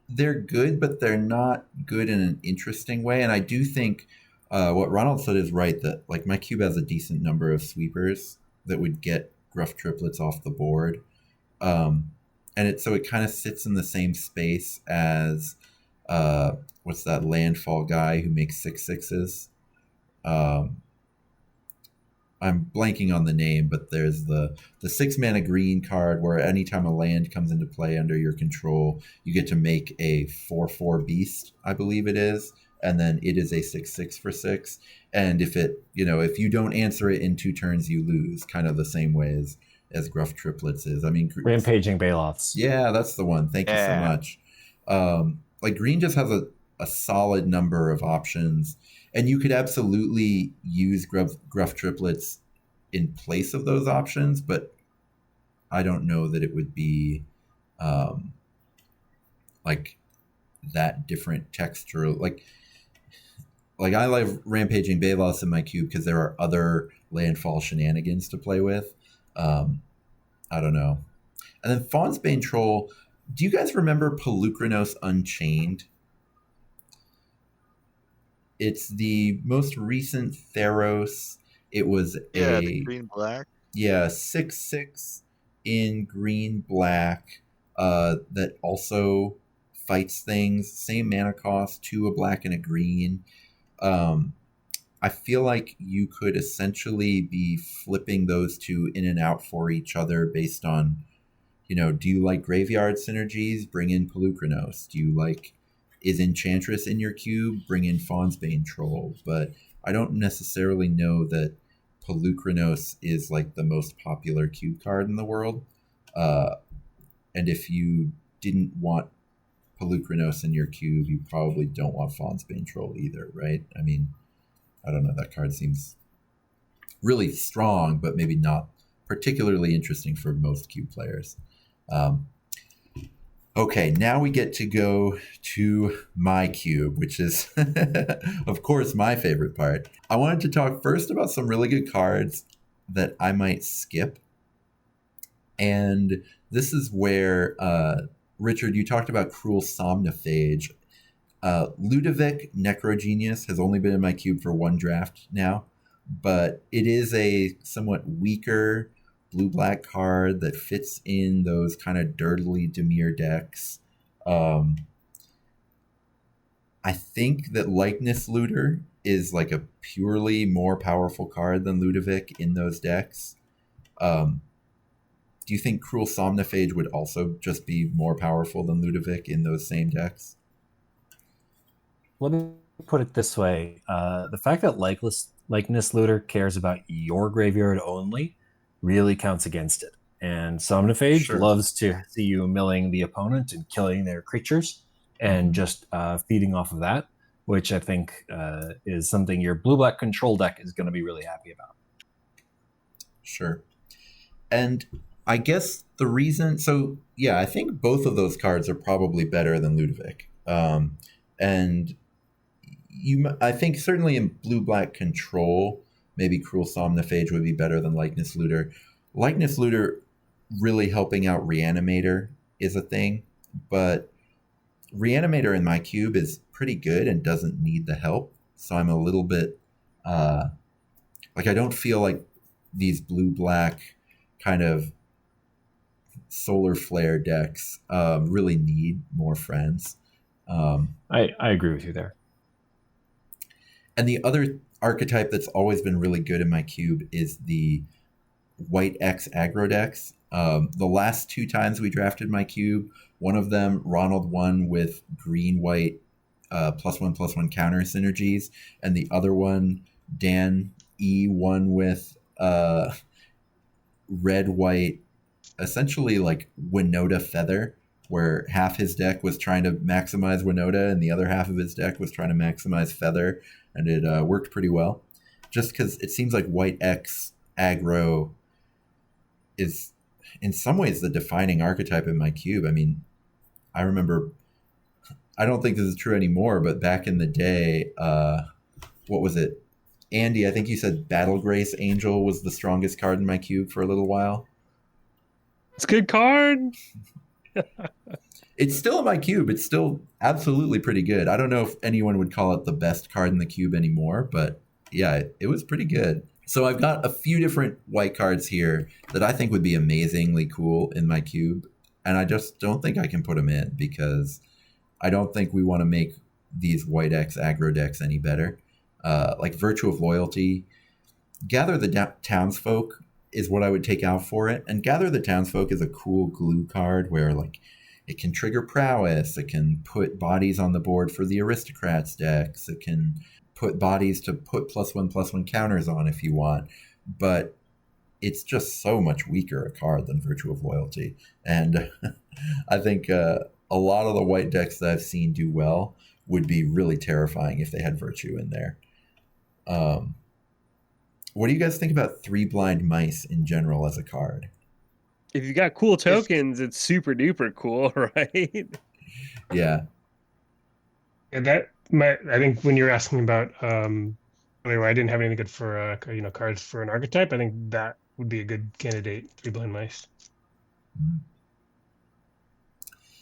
They're good, but they're not good in an interesting way. And I do think what Ronald said is right, that like my cube has a decent number of sweepers that would get Gruff triplets off the board. And it kind of sits in the same space as what's that landfall guy who makes 6/6s? Um, I'm blanking on the name, but there's the 6 mana green card where anytime a land comes into play under your control, you get to make a 4/4 beast, I believe it is, and then it is a 6/6 for 6. And if you don't answer it in 2 turns, you lose, kind of the same way as Gruff triplets is. I mean, Rampaging Baloths. yeah, that's the one. Thank you so much. Like green just has a solid number of options, and you could absolutely use gruff triplets in place of those options, but I don't know that it would be like that different texture. Like I like Rampaging Baloths in my cube because there are other landfall shenanigans to play with. I don't know. And then Fawn's Bane Troll. Do you guys remember Pelucranos Unchained? It's the most recent Theros. It was the green black. Yeah, 6/6 in green black that also fights things. Same mana cost, 2 a black and a green. I feel like you could essentially be flipping those two in and out for each other based on, do you like graveyard synergies? Bring in Pelucranos. Is Enchantress in your cube? Bring in Fawn's Bane Troll. But I don't necessarily know that Pelucranos is like the most popular cube card in the world. And if you didn't want Pelucranos in your cube, you probably don't want Fawn's Bane Troll either, right? I mean, I don't know. That card seems really strong, but maybe not particularly interesting for most cube players. Okay, now we get to go to my cube, which is, of course, my favorite part. I wanted to talk first about some really good cards that I might skip. And this is where, Richard, you talked about Cruel Somnophage. Ludovic Necrogenius has only been in my cube for 1 draft now, but it is a somewhat weaker blue-black card that fits in those kind of dirtily Dimir decks. I think that Likeness Looter is like a purely more powerful card than Ludovic in those decks. Do you think Cruel Somnophage would also just be more powerful than Ludovic in those same decks? Let me put it this way. The fact that Likeness Looter cares about your graveyard only really counts against it. And Somnophage loves to see you milling the opponent and killing their creatures and just feeding off of that, which I think is something your blue-black control deck is going to be really happy about. Sure. And I guess the reason... So, yeah, I think both of those cards are probably better than Ludovic. And I think certainly in blue-black control, maybe Cruel Somnophage would be better than Likeness Looter. Likeness Looter really helping out Reanimator is a thing, but Reanimator in my cube is pretty good and doesn't need the help. So I'm a little bit I don't feel like these blue-black kind of solar flare decks really need more friends. I agree with you there. And the other archetype that's always been really good in my cube is the white X aggro decks. The last 2 times we drafted my cube, one of them Ronald won with green white +1/+1 counter synergies, and the other one Dan E won with red white, essentially like Winota Feather, where half his deck was trying to maximize Winota and the other half of his deck was trying to maximize Feather, and it worked pretty well. Just because it seems like white X aggro is in some ways the defining archetype in my cube. I mean, I remember, I don't think this is true anymore, but back in the day, what was it? Andy, I think you said Battle Grace Angel was the strongest card in my cube for a little while. It's a good card. It's still in my cube. It's still absolutely pretty good. I don't know if anyone would call it the best card in the cube anymore, but yeah, it was pretty good. So I've got a few different white cards here that I think would be amazingly cool in my cube, and I just don't think I can put them in because I don't think we want to make these white X aggro decks any better. Like Virtue of Loyalty, Gather the Townsfolk is what I would take out for it. And Gather the Townsfolk is a cool glue card where like it can trigger prowess, it can put bodies on the board for the aristocrats decks, it can put bodies to put +1/+1 counters on if you want. But it's just so much weaker a card than Virtue of Loyalty. And I think a lot of the white decks that I've seen do well would be really terrifying if they had Virtue in there. What do you guys think about 3 Blind Mice in general as a card? If you got cool tokens, it's super duper cool, right? Yeah. And I think when you're asking about earlier, I didn't have anything good for cards for an archetype. I think that would be a good candidate. 3 Blind Mice.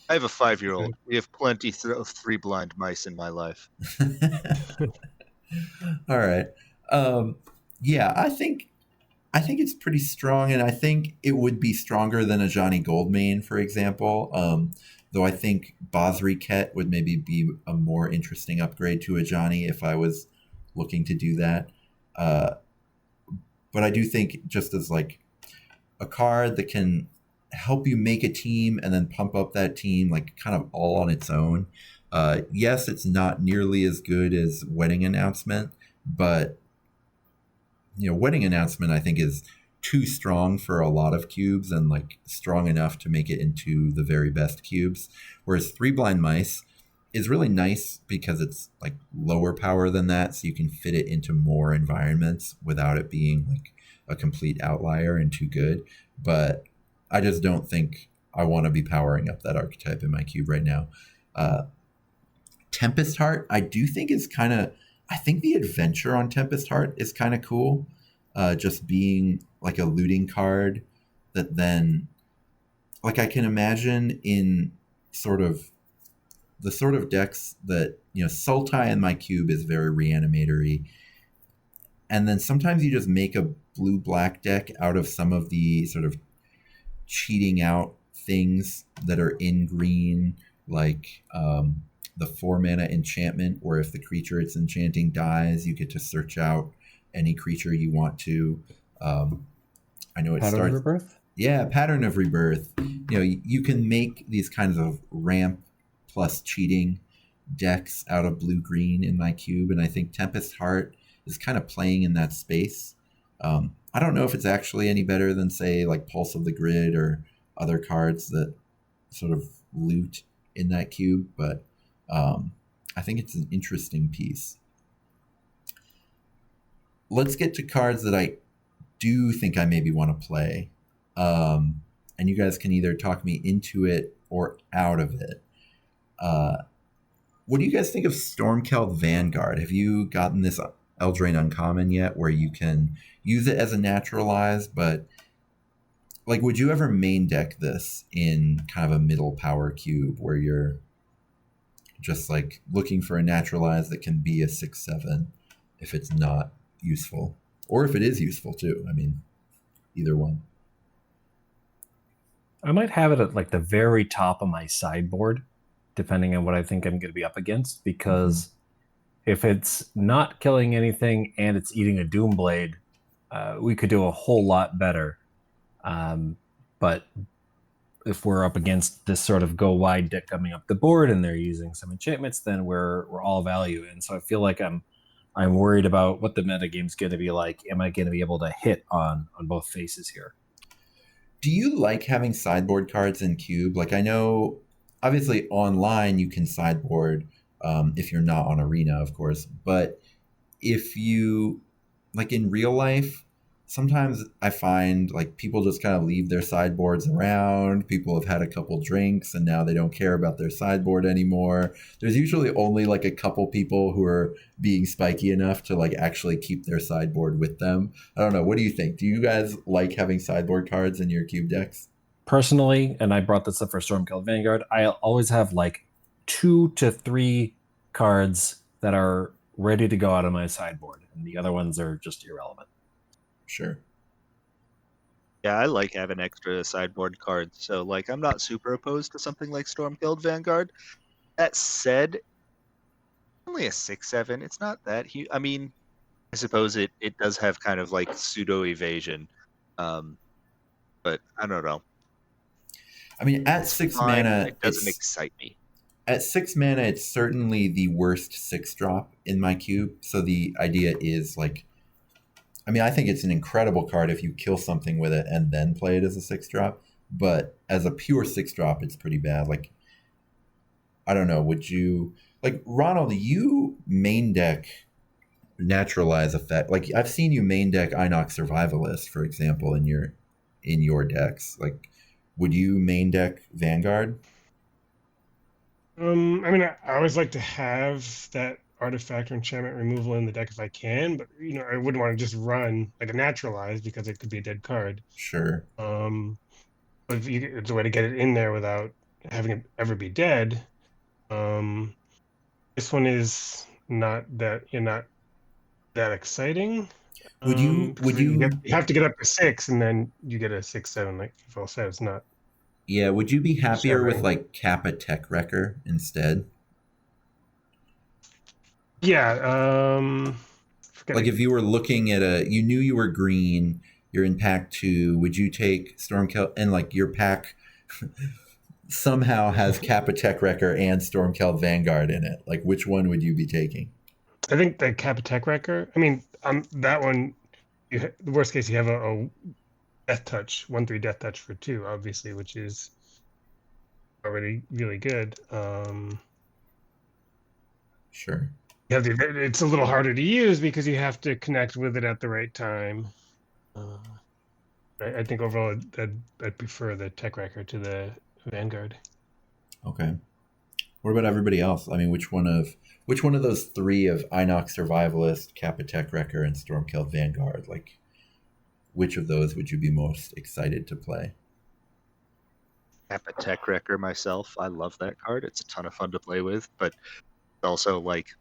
I have a 5-year-old. We have plenty of 3 Blind Mice in my life. All right. Yeah, I think it's pretty strong, and I think it would be stronger than a Johnny Goldmane, for example. Though I think Basri Ket would maybe be a more interesting upgrade to a Johnny if I was looking to do that. But I do think just as like a card that can help you make a team and then pump up that team like kind of all on its own. Yes, it's not nearly as good as Wedding Announcement, but Wedding Announcement I think is too strong for a lot of cubes and like strong enough to make it into the very best cubes. Whereas 3 Blind Mice is really nice because it's like lower power than that, so you can fit it into more environments without it being like a complete outlier and too good. But I just don't think I want to be powering up that archetype in my cube right now. Tempest Heart, I do think is I think the adventure on Tempest Heart is kind of cool. Just being like a looting card that then, like I can imagine in the sort of decks that, Sultai in my cube is very reanimatory. And then sometimes you just make a blue-black deck out of some of the sort of cheating out things that are in green, like the 4-mana enchantment, where if the creature it's enchanting dies, you get to search out any creature you want to. I know it Pattern starts. of Rebirth? Yeah, Pattern of Rebirth. You can make these kinds of ramp plus cheating decks out of blue-green in my cube, and I think Tempest Heart is kind of playing in that space. I don't know if it's actually any better than, say, like Pulse of the Grid or other cards that sort of loot in that cube, but I think it's an interesting piece. Let's get to cards that I do think I maybe want to play. And you guys can either talk me into it or out of it. What do you guys think of Stormkeld Vanguard? Have you gotten this Eldraine Uncommon yet where you can use it as a naturalize, but like would you ever main deck this in kind of a middle power cube where you're just like looking for a naturalize that can be a 6/7 if it's not useful, or if it is useful too? I mean, either one. I might have it at like the very top of my sideboard, depending on what I think I'm going to be up against, because if it's not killing anything and it's eating a Doomblade, we could do a whole lot better. But if we're up against this sort of go wide deck coming up the board and they're using some enchantments, then we're all value. And so I feel like I'm worried about what the metagame's going to be like. Am I going to be able to hit on both faces here? Do you like having sideboard cards in Cube? Like, I know, obviously, online you can sideboard if you're not on Arena, of course. But if you, like in real life, sometimes I find like people just kind of leave their sideboards around. People have had a couple drinks and now they don't care about their sideboard anymore. There's usually only like a couple people who are being spiky enough to like actually keep their sideboard with them. I don't know. What do you think? Do you guys like having sideboard cards in your Cube decks? Personally, and I brought this up for Stormkilled Vanguard, I always have like 2 to 3 cards that are ready to go out of my sideboard, and the other ones are just irrelevant. Sure. Yeah, I like having extra sideboard cards. So, like, I'm not super opposed to something like Stormkilled Vanguard. That said, only a 6/7. It's not that huge. I mean, I suppose it does have kind of like pseudo evasion, but I don't know. I mean, at 6 Fine, mana, it doesn't excite me. At 6 mana, it's certainly the worst 6-drop in my cube. So the idea is like, I mean, I think it's an incredible card if you kill something with it and then play it as a 6-drop. But as a pure 6-drop, it's pretty bad. Like, I don't know. Would you, like, Ronald? You main deck Naturalize Effect. Like, I've seen you main deck Inox Survivalist, for example, in your decks. Like, would you main deck Vanguard? I mean, I always like to have that artifact or enchantment removal in the deck if I can, but I wouldn't want to just run like a Naturalize because it could be a dead card. Sure. But if it's a way to get it in there without having it ever be dead. This one is not that exciting. Would you have to get up to 6 and then you get a 6/7 like Phil said. It's not. Yeah, would you be happier with like Kappa Tech Wrecker instead? Yeah. Like if you were looking at you knew you were green, you're in pack 2, would you take Stormkill, and like your pack somehow has Kappa Tech Wrecker and Stormkill Vanguard in it? Like which one would you be taking? I think the Kappa Tech Wrecker. I mean, that one, the worst case you have a Death Touch, 1/3 Death Touch for 2, obviously, which is already really good. Sure. It's a little harder to use because you have to connect with it at the right time. I think overall I'd prefer the Tech Wrecker to the Vanguard. Okay. What about everybody else? I mean, which one of those 3 of Inox Survivalist, Kappa Tech Wrecker, and Stormkill Vanguard, like which of those would you be most excited to play? Kappa Tech Wrecker myself. I love that card. It's a ton of fun to play with, but also like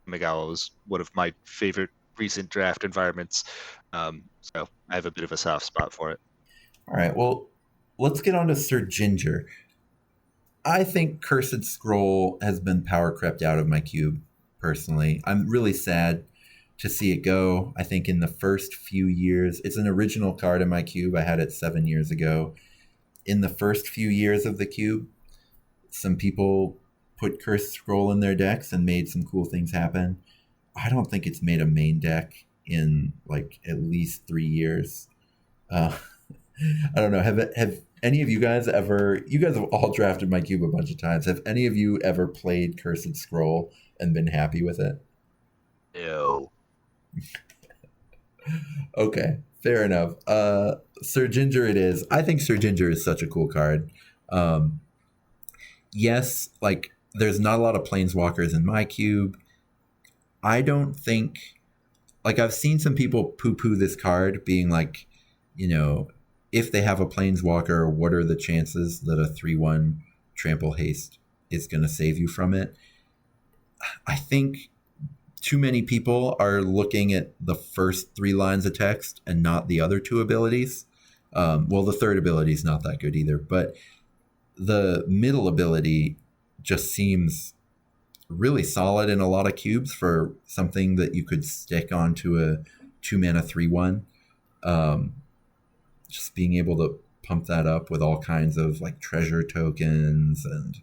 Kamigawa was one of my favorite recent draft environments. So I have a bit of a soft spot for it. All right. Well, let's get on to Sir Ginger. I think Cursed Scroll has been power crept out of my cube, personally. I'm really sad to see it go. I think in the first few years, it's an original card in my cube. I had it 7 years ago. In the first few years of the cube, some people put Cursed Scroll in their decks and made some cool things happen. I don't think it's made a main deck in like at least 3 years. I don't know. Have any of you guys ever? You guys have all drafted my cube a bunch of times. Have any of you ever played Cursed Scroll and been happy with it? No. Okay, fair enough. Sir Ginger it is. I think Sir Ginger is such a cool card. Yes, like there's not a lot of planeswalkers in my cube. I don't think, like I've seen some people poo-poo this card being like, if they have a planeswalker, what are the chances that a 3/1 trample haste is going to save you from it? I think too many people are looking at the first 3 lines of text and not the other 2 abilities. Well, the third ability is not that good either, but the middle ability just seems really solid in a lot of cubes for something that you could stick onto a 2-mana 3/1. Just being able to pump that up with all kinds of like treasure tokens, and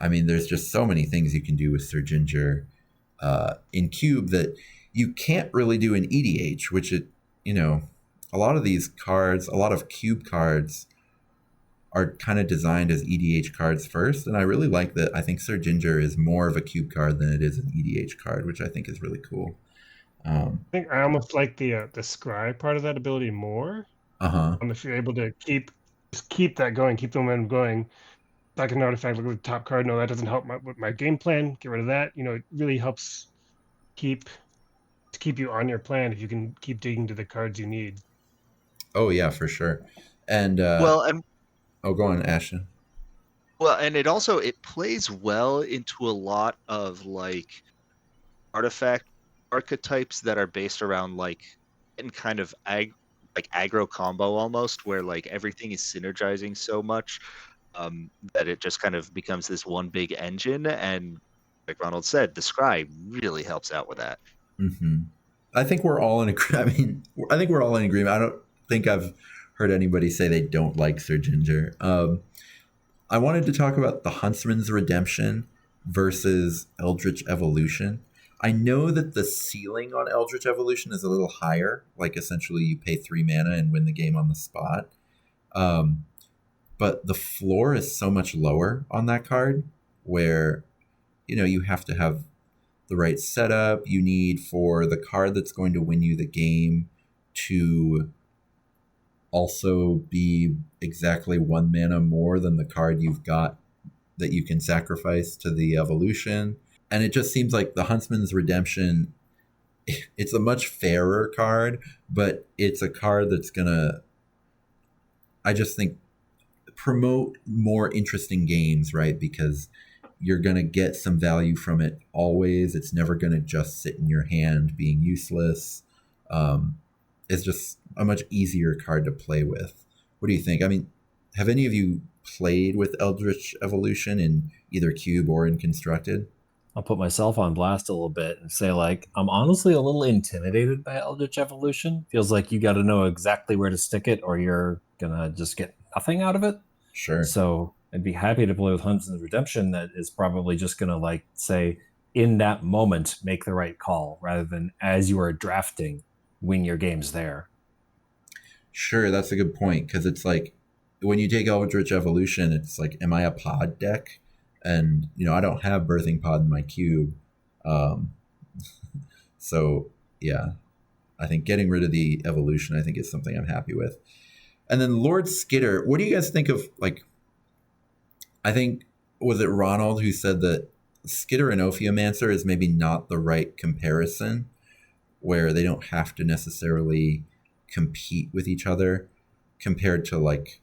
I mean, there's just so many things you can do with Sir Ginger in cube that you can't really do in EDH, which a lot of these cards, a lot of cube cards are kind of designed as EDH cards first, and I really like that. I think Sir Ginger is more of a cube card than it is an EDH card, which I think is really cool. I think I almost like the scry part of that ability more. If you're able to keep that going, keep the momentum going, like an artifact, look at the top card. No, that doesn't help with my game plan. Get rid of that. It really helps keep you on your plan if you can keep digging to the cards you need. Oh yeah, for sure. And oh, go on, Ashton. Well, and it plays well into a lot of like artifact archetypes that are based around like in kind of aggro combo almost, where like everything is synergizing so much that it just kind of becomes this one big engine. And like Ronald said, the scry really helps out with that. Mm-hmm. I think we're all in agreement. I think we're all in agreement. I don't think I've heard anybody say they don't like Sir Ginger. I wanted to talk about the Huntsman's Redemption versus Eldritch Evolution. I know that the ceiling on Eldritch Evolution is a little higher. Like essentially you pay 3 mana and win the game on the spot. But the floor is so much lower on that card where, you have to have the right setup. You need for the card that's going to win you the game to also be exactly 1 mana more than the card you've got that you can sacrifice to the evolution. And it just seems like the Huntsman's Redemption, it's a much fairer card, but it's a card that's gonna, I just think, promote more interesting games, right? Because you're gonna get some value from it always. It's never gonna just sit in your hand being useless. It's just a much easier card to play with. What do you think? I mean, have any of you played with Eldritch Evolution in either Cube or in Constructed? I'll put myself on blast a little bit and say, like, I'm honestly a little intimidated by Eldritch Evolution. Feels like you got to know exactly where to stick it or you're going to just get nothing out of it. Sure. So I'd be happy to play with Huntsman's Redemption that is probably just going to, like, say, in that moment, make the right call rather than as you are drafting, win your games there. Sure, that's a good point, because it's like, when you take Eldritch Evolution, it's like, am I a pod deck? And, I don't have Birthing Pod in my cube. So, yeah, I think getting rid of the evolution, I think, is something I'm happy with. And then Lord Skitter, what do you guys think of, like, I think, was it Ronald who said that Skitter and Ophiomancer is maybe not the right comparison, where they don't have to necessarily compete with each other compared to, like,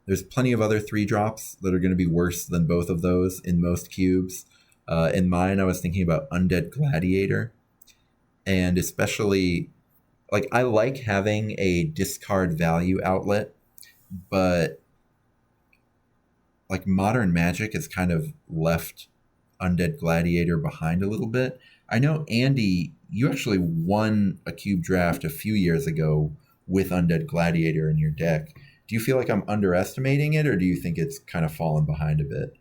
there's plenty of other 3-drops that are going to be worse than both of those in most cubes. In mine, I was thinking about Undead Gladiator. And especially, like, I like having a discard value outlet, but, like, Modern Magic has kind of left Undead Gladiator behind a little bit. I know, Andy, you actually won a cube draft a few years ago with Undead Gladiator in your deck. Do you feel like I'm underestimating it, or do you think it's kind of fallen behind a bit?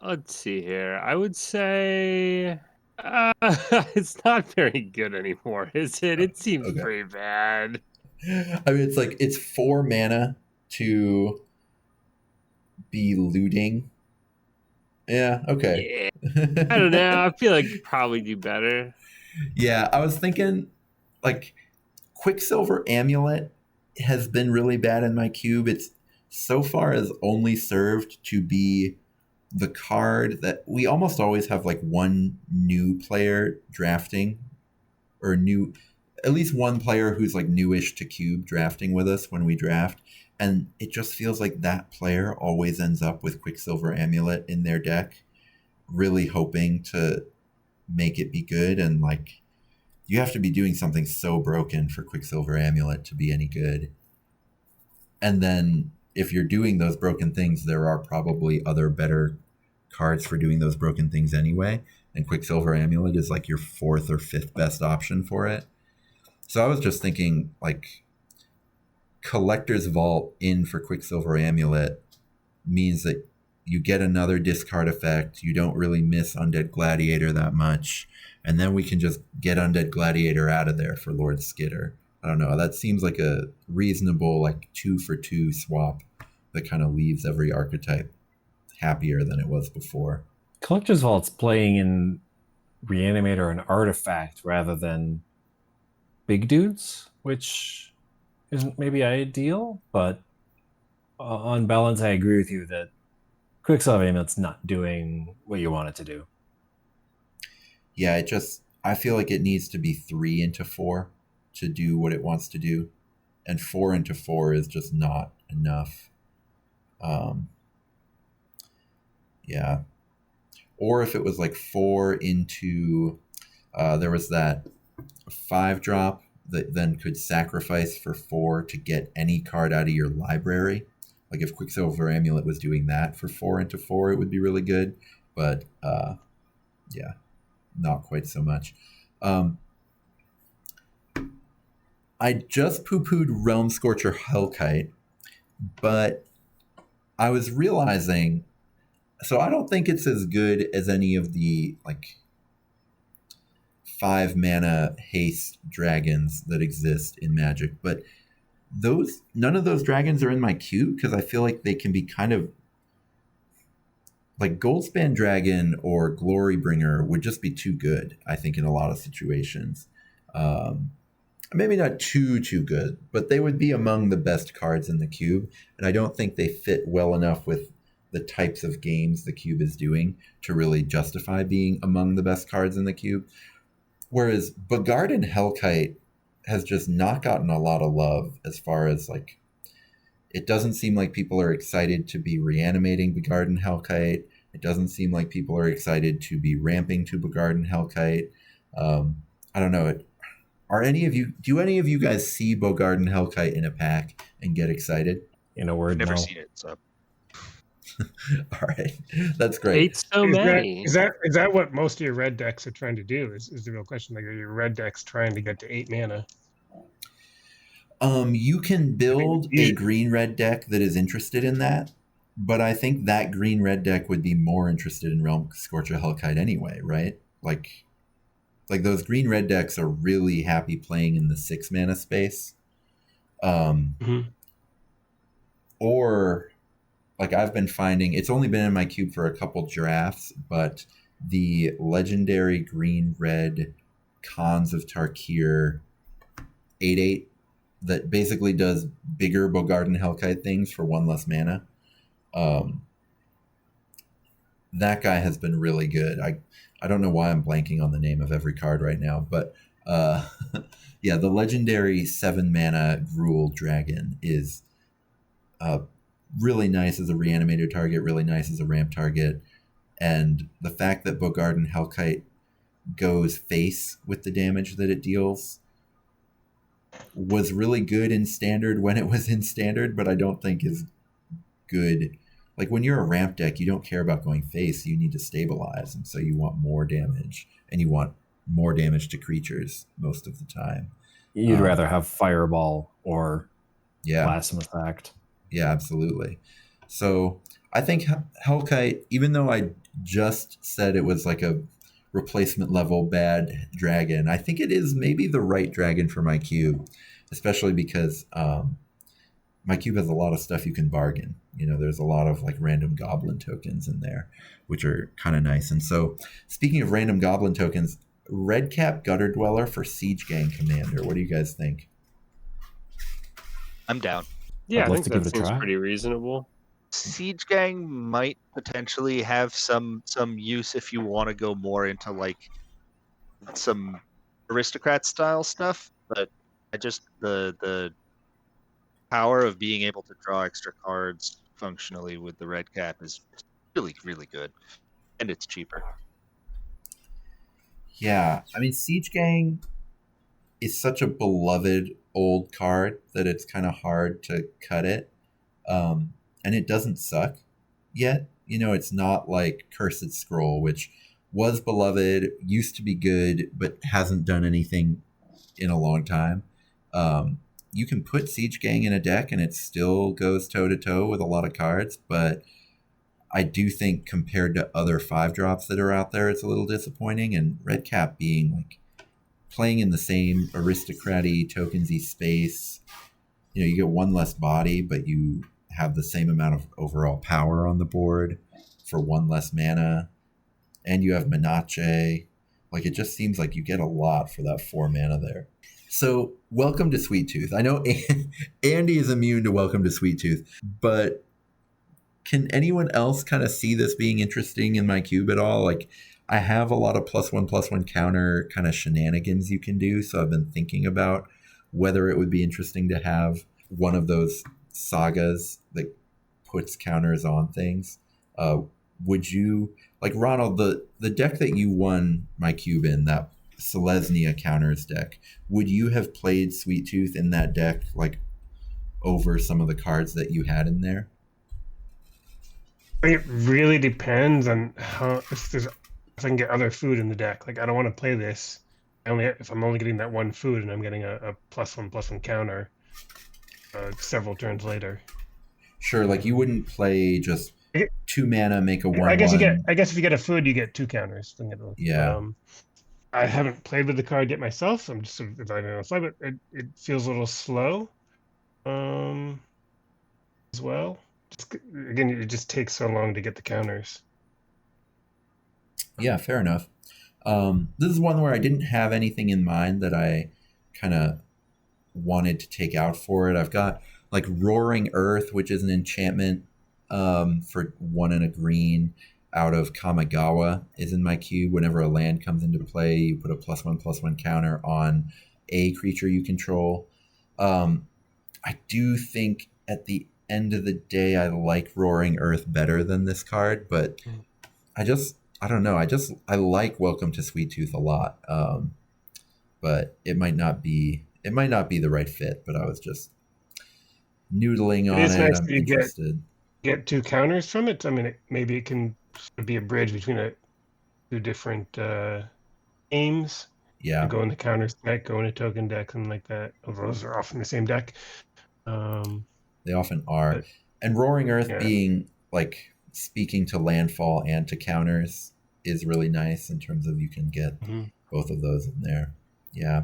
Let's see here. I would say it's not very good anymore, is it? It seems pretty bad. I mean, it's like, it's 4 mana to be looting. Yeah, okay. Yeah, I don't know. I feel like you probably do better. Yeah, I was thinking, like, Quicksilver Amulet has been really bad in my cube. It's so far has only served to be the card that we almost always have, like, one new player drafting, or at least one player who's, like, newish to cube drafting with us when we draft. And it just feels like that player always ends up with Quicksilver Amulet in their deck, really hoping to make it be good. And, like, you have to be doing something so broken for Quicksilver Amulet to be any good. And then if you're doing those broken things, there are probably other better cards for doing those broken things anyway, and Quicksilver Amulet is like your fourth or fifth best option for it. So I was just thinking, like, Collector's Vault in for Quicksilver Amulet means that you get another discard effect. You don't really miss Undead Gladiator that much. And then we can just get Undead Gladiator out of there for Lord Skitter. I don't know. That seems like a reasonable, like, 2-for-2 swap that kind of leaves every archetype happier than it was before. Collector's Vault's playing in Reanimator and Artifact rather than big dudes, which isn't maybe ideal, but on balance, I agree with you that Quicksilver Amulet's not doing what you want it to do. Yeah, I feel like it needs to be 3 into 4 to do what it wants to do, and 4 into 4 is just not enough. Yeah. Or if it was like 4 into, there was that 5-drop that then could sacrifice for 4 to get any card out of your library. Like if Quicksilver Amulet was doing that for 4 into 4, it would be really good. But yeah, not quite so much. I just poo-pooed Realm Scorcher Hellkite, but I was realizing, so I don't think it's as good as any of the like 5 mana haste dragons that exist in Magic, but none of those dragons are in my queue because I feel like they can be kind of like Goldspan Dragon or Glorybringer would just be too good, I think, in a lot of situations. Maybe not too good, but they would be among the best cards in the cube, and I don't think they fit well enough with the types of games the cube is doing to really justify being among the best cards in the cube. Whereas Bogarden Hellkite has just not gotten a lot of love as far as like, it doesn't seem like people are excited to be reanimating Bogarden Hellkite. It doesn't seem like people are excited to be ramping to Bogarden Hellkite. I don't know. Do any of you guys see Bogarden Hellkite in a pack and get excited? In a word, I've never no. seen it, so All right, that's great. Hate so many. Is that what most of your red decks are trying to do? Is the real question? Like, are your red decks trying to get to 8 mana? You can build a green-red deck that is interested in that, but I think that green-red deck would be more interested in Realm Scorcher Hellkite anyway, right? Like those green-red decks are really happy playing in the 6 mana space. Or, like, I've been finding, it's only been in my cube for a couple drafts, but the legendary green-red Khans of Tarkir 8/8 that basically does bigger Bogarden Hellkite things for 1 less mana. That guy has been really good. I don't know why I'm blanking on the name of every card right now, but yeah, the legendary 7 mana Gruul Dragon is really nice as a reanimator target, really nice as a ramp target, and the fact that Bogarden Hellkite goes face with the damage that it deals was really good in Standard when it was in Standard, but I don't think is good. Like, when you're a ramp deck, you don't care about going face. You need to stabilize, and so you want more damage, and you want more damage to creatures most of the time. You'd rather have Fireball or Blasphemous Act. Yeah, absolutely. So I think Hellkite, even though I just said it was like a replacement level bad dragon, I think it is maybe the right dragon for my cube, especially because my cube has a lot of stuff you can bargain. You know, there's a lot of like random goblin tokens in there, which are kind of nice. And so, speaking of random goblin tokens, Redcap Gutter Dweller for Siege Gang Commander. What do you guys think? I'm down. Yeah, I'd I love think to that give it a seems try. pretty reasonable. Siege Gang might potentially have some use if you want to go more into like some aristocrat style stuff, but I just the power of being able to draw extra cards functionally with the red cap is really, really good, and it's cheaper. Yeah, I mean, Siege Gang is such a beloved old card that it's kind of hard to cut it, and it doesn't suck yet. It's not like Cursed Scroll, which was beloved, used to be good, but hasn't done anything in a long time. You can put Siege Gang in a deck and it still goes toe-to-toe with a lot of cards, but I do think compared to other 5-drops that are out there, it's a little disappointing. And Red Cap being like playing in the same aristocrat-y, tokens-y space, you get one less body, but you have the same amount of overall power on the board for one less mana, and you have Menache. Like, it just seems like you get a lot for that 4 mana there. So, welcome to Sweet Tooth. I know Andy is immune to Welcome to Sweet Tooth, but can anyone else kind of see this being interesting in my cube at all? Like, I have a lot of +1/+1 counter kind of shenanigans you can do, so I've been thinking about whether it would be interesting to have one of those sagas that puts counters on things. Would you, like Ronald, the deck that you won my cube in, that Selesnya counters deck, would you have played Sweet Tooth in that deck, like, over some of the cards that you had in there? It really depends on if I can get other food in the deck. Like, I don't want to play this if I'm only getting that one food and I'm getting a +1/+1 counter several turns later. Sure, like you wouldn't play just 2 mana, make a 1/1. I guess if you get a food, you get 2 counters. Yeah. I haven't played with the card yet myself. So I'm just sort of evaluating on the fly, but it feels a little slow. As well. Again, it just takes so long to get the counters. Yeah, fair enough. This is one where I didn't have anything in mind that I kind of wanted to take out for it. I've got like Roaring Earth, which is an enchantment for 1 and a green out of Kamigawa, is in my cube. Whenever a land comes into play, you put a +1/+1 counter on a creature you control. I do think at the end of the day, I like Roaring Earth better than this card, but I don't know. I like Welcome to Sweet Tooth a lot. But it might not be the right fit, but I was just noodling on it. Nice I'm interested. Get 2 counters from it. I mean, maybe it can be a bridge between 2 different aims. Yeah. Go in the counters deck, go in a token deck, something like that. Those are often the same deck. They often are. And Roaring Earth being like speaking to landfall and to counters is really nice in terms of you can get both of those in there. Yeah.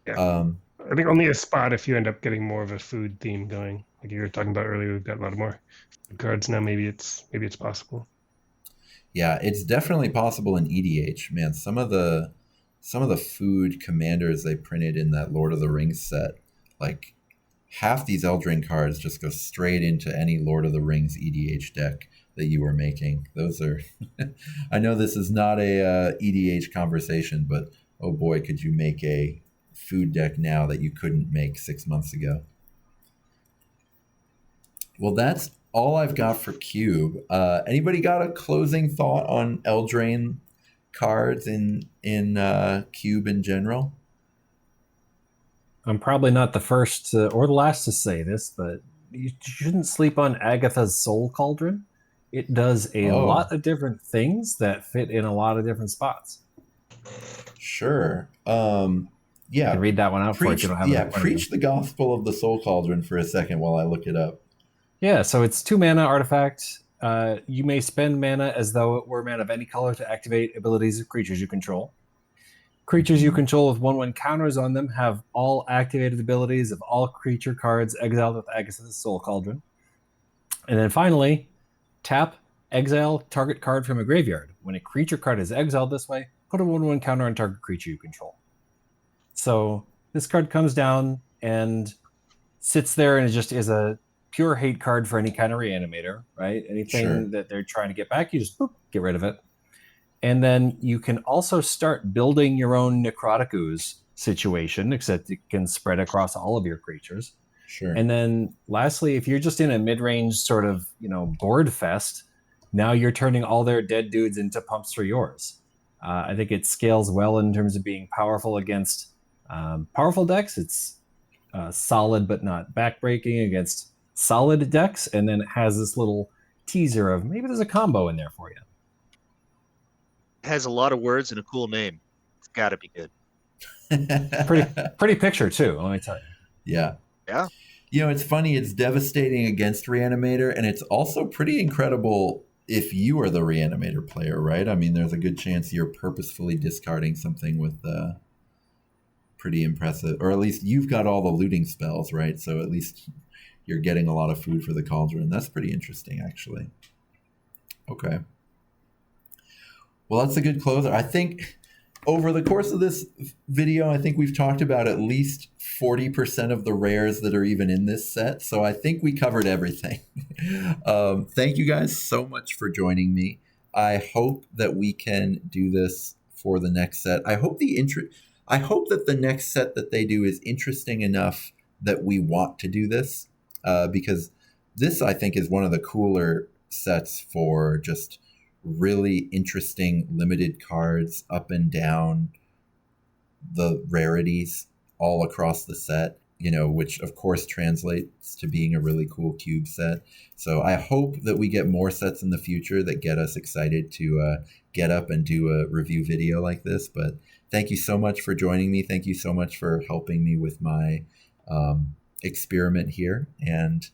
I think only a spot if you end up getting more of a food theme going. Like you were talking about earlier, we've got a lot more food cards now. Maybe it's possible. Yeah, it's definitely possible in EDH. Man, some of the food commanders they printed in that Lord of the Rings set, like half these Eldraine cards just go straight into any Lord of the Rings EDH deck that you were making. Those are I know this is not a EDH conversation, but oh boy, could you make a food deck now that you couldn't make 6 months ago. Well, that's all I've got for Cube. Anybody got a closing thought on Eldraine cards in Cube in general? I'm probably not the first or the last to say this, but you shouldn't sleep on Agatha's Soul Cauldron. It does a lot of different things that fit in a lot of different spots. Sure. Yeah. I can read that one out for you. Preach the gospel of the Soul Cauldron for a second while I look it up. Yeah, so it's 2 mana artifact. You may spend mana as though it were mana of any color to activate abilities of creatures you control. Creatures you control with 1/1 counters on them have all activated abilities of all creature cards exiled with Agatha's Soul Cauldron. And then finally, tap, exile target card from a graveyard. When a creature card is exiled this way, put a 1/1 counter on target creature you control. So this card comes down and sits there and it just is a pure hate card for any kind of reanimator, right? Anything that they're trying to get back, you just get rid of it. And then you can also start building your own Necrotic Ooze situation, except it can spread across all of your creatures. Sure. And then lastly, if you're just in a mid-range sort of, board fest, now you're turning all their dead dudes into pumps for yours. I think it scales well in terms of being powerful against powerful decks. It's solid but not backbreaking against solid decks. And then it has this little teaser of maybe there's a combo in there for you. It has a lot of words and a cool name. It's got to be good. Pretty picture too, let me tell you. Yeah. Yeah. You know, it's funny. It's devastating against Reanimator, and it's also pretty incredible if you are the Reanimator player, right? I mean, there's a good chance you're purposefully discarding something with pretty impressive, or at least you've got all the looting spells, right? So at least you're getting a lot of food for the cauldron. That's pretty interesting, actually. Okay. Well, that's a good closer. I think over the course of this video, I think we've talked about at least 40% of the rares that are even in this set. So I think we covered everything. Thank you guys so much for joining me. I hope that we can do this for the next set. I hope that the next set that they do is interesting enough that we want to do this, because this, I think, is one of the cooler sets for just really interesting limited cards up and down the rarities all across the set, you know, which of course translates to being a really cool cube set. So I hope that we get more sets in the future that get us excited to get up and do a review video like this. But thank you so much for joining me. Thank you so much for helping me with my experiment here. And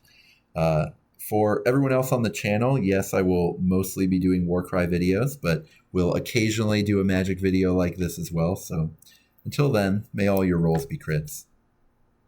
for everyone else on the channel, yes, I will mostly be doing Warcry videos, but we'll occasionally do a Magic video like this as well. So until then, may all your rolls be crits.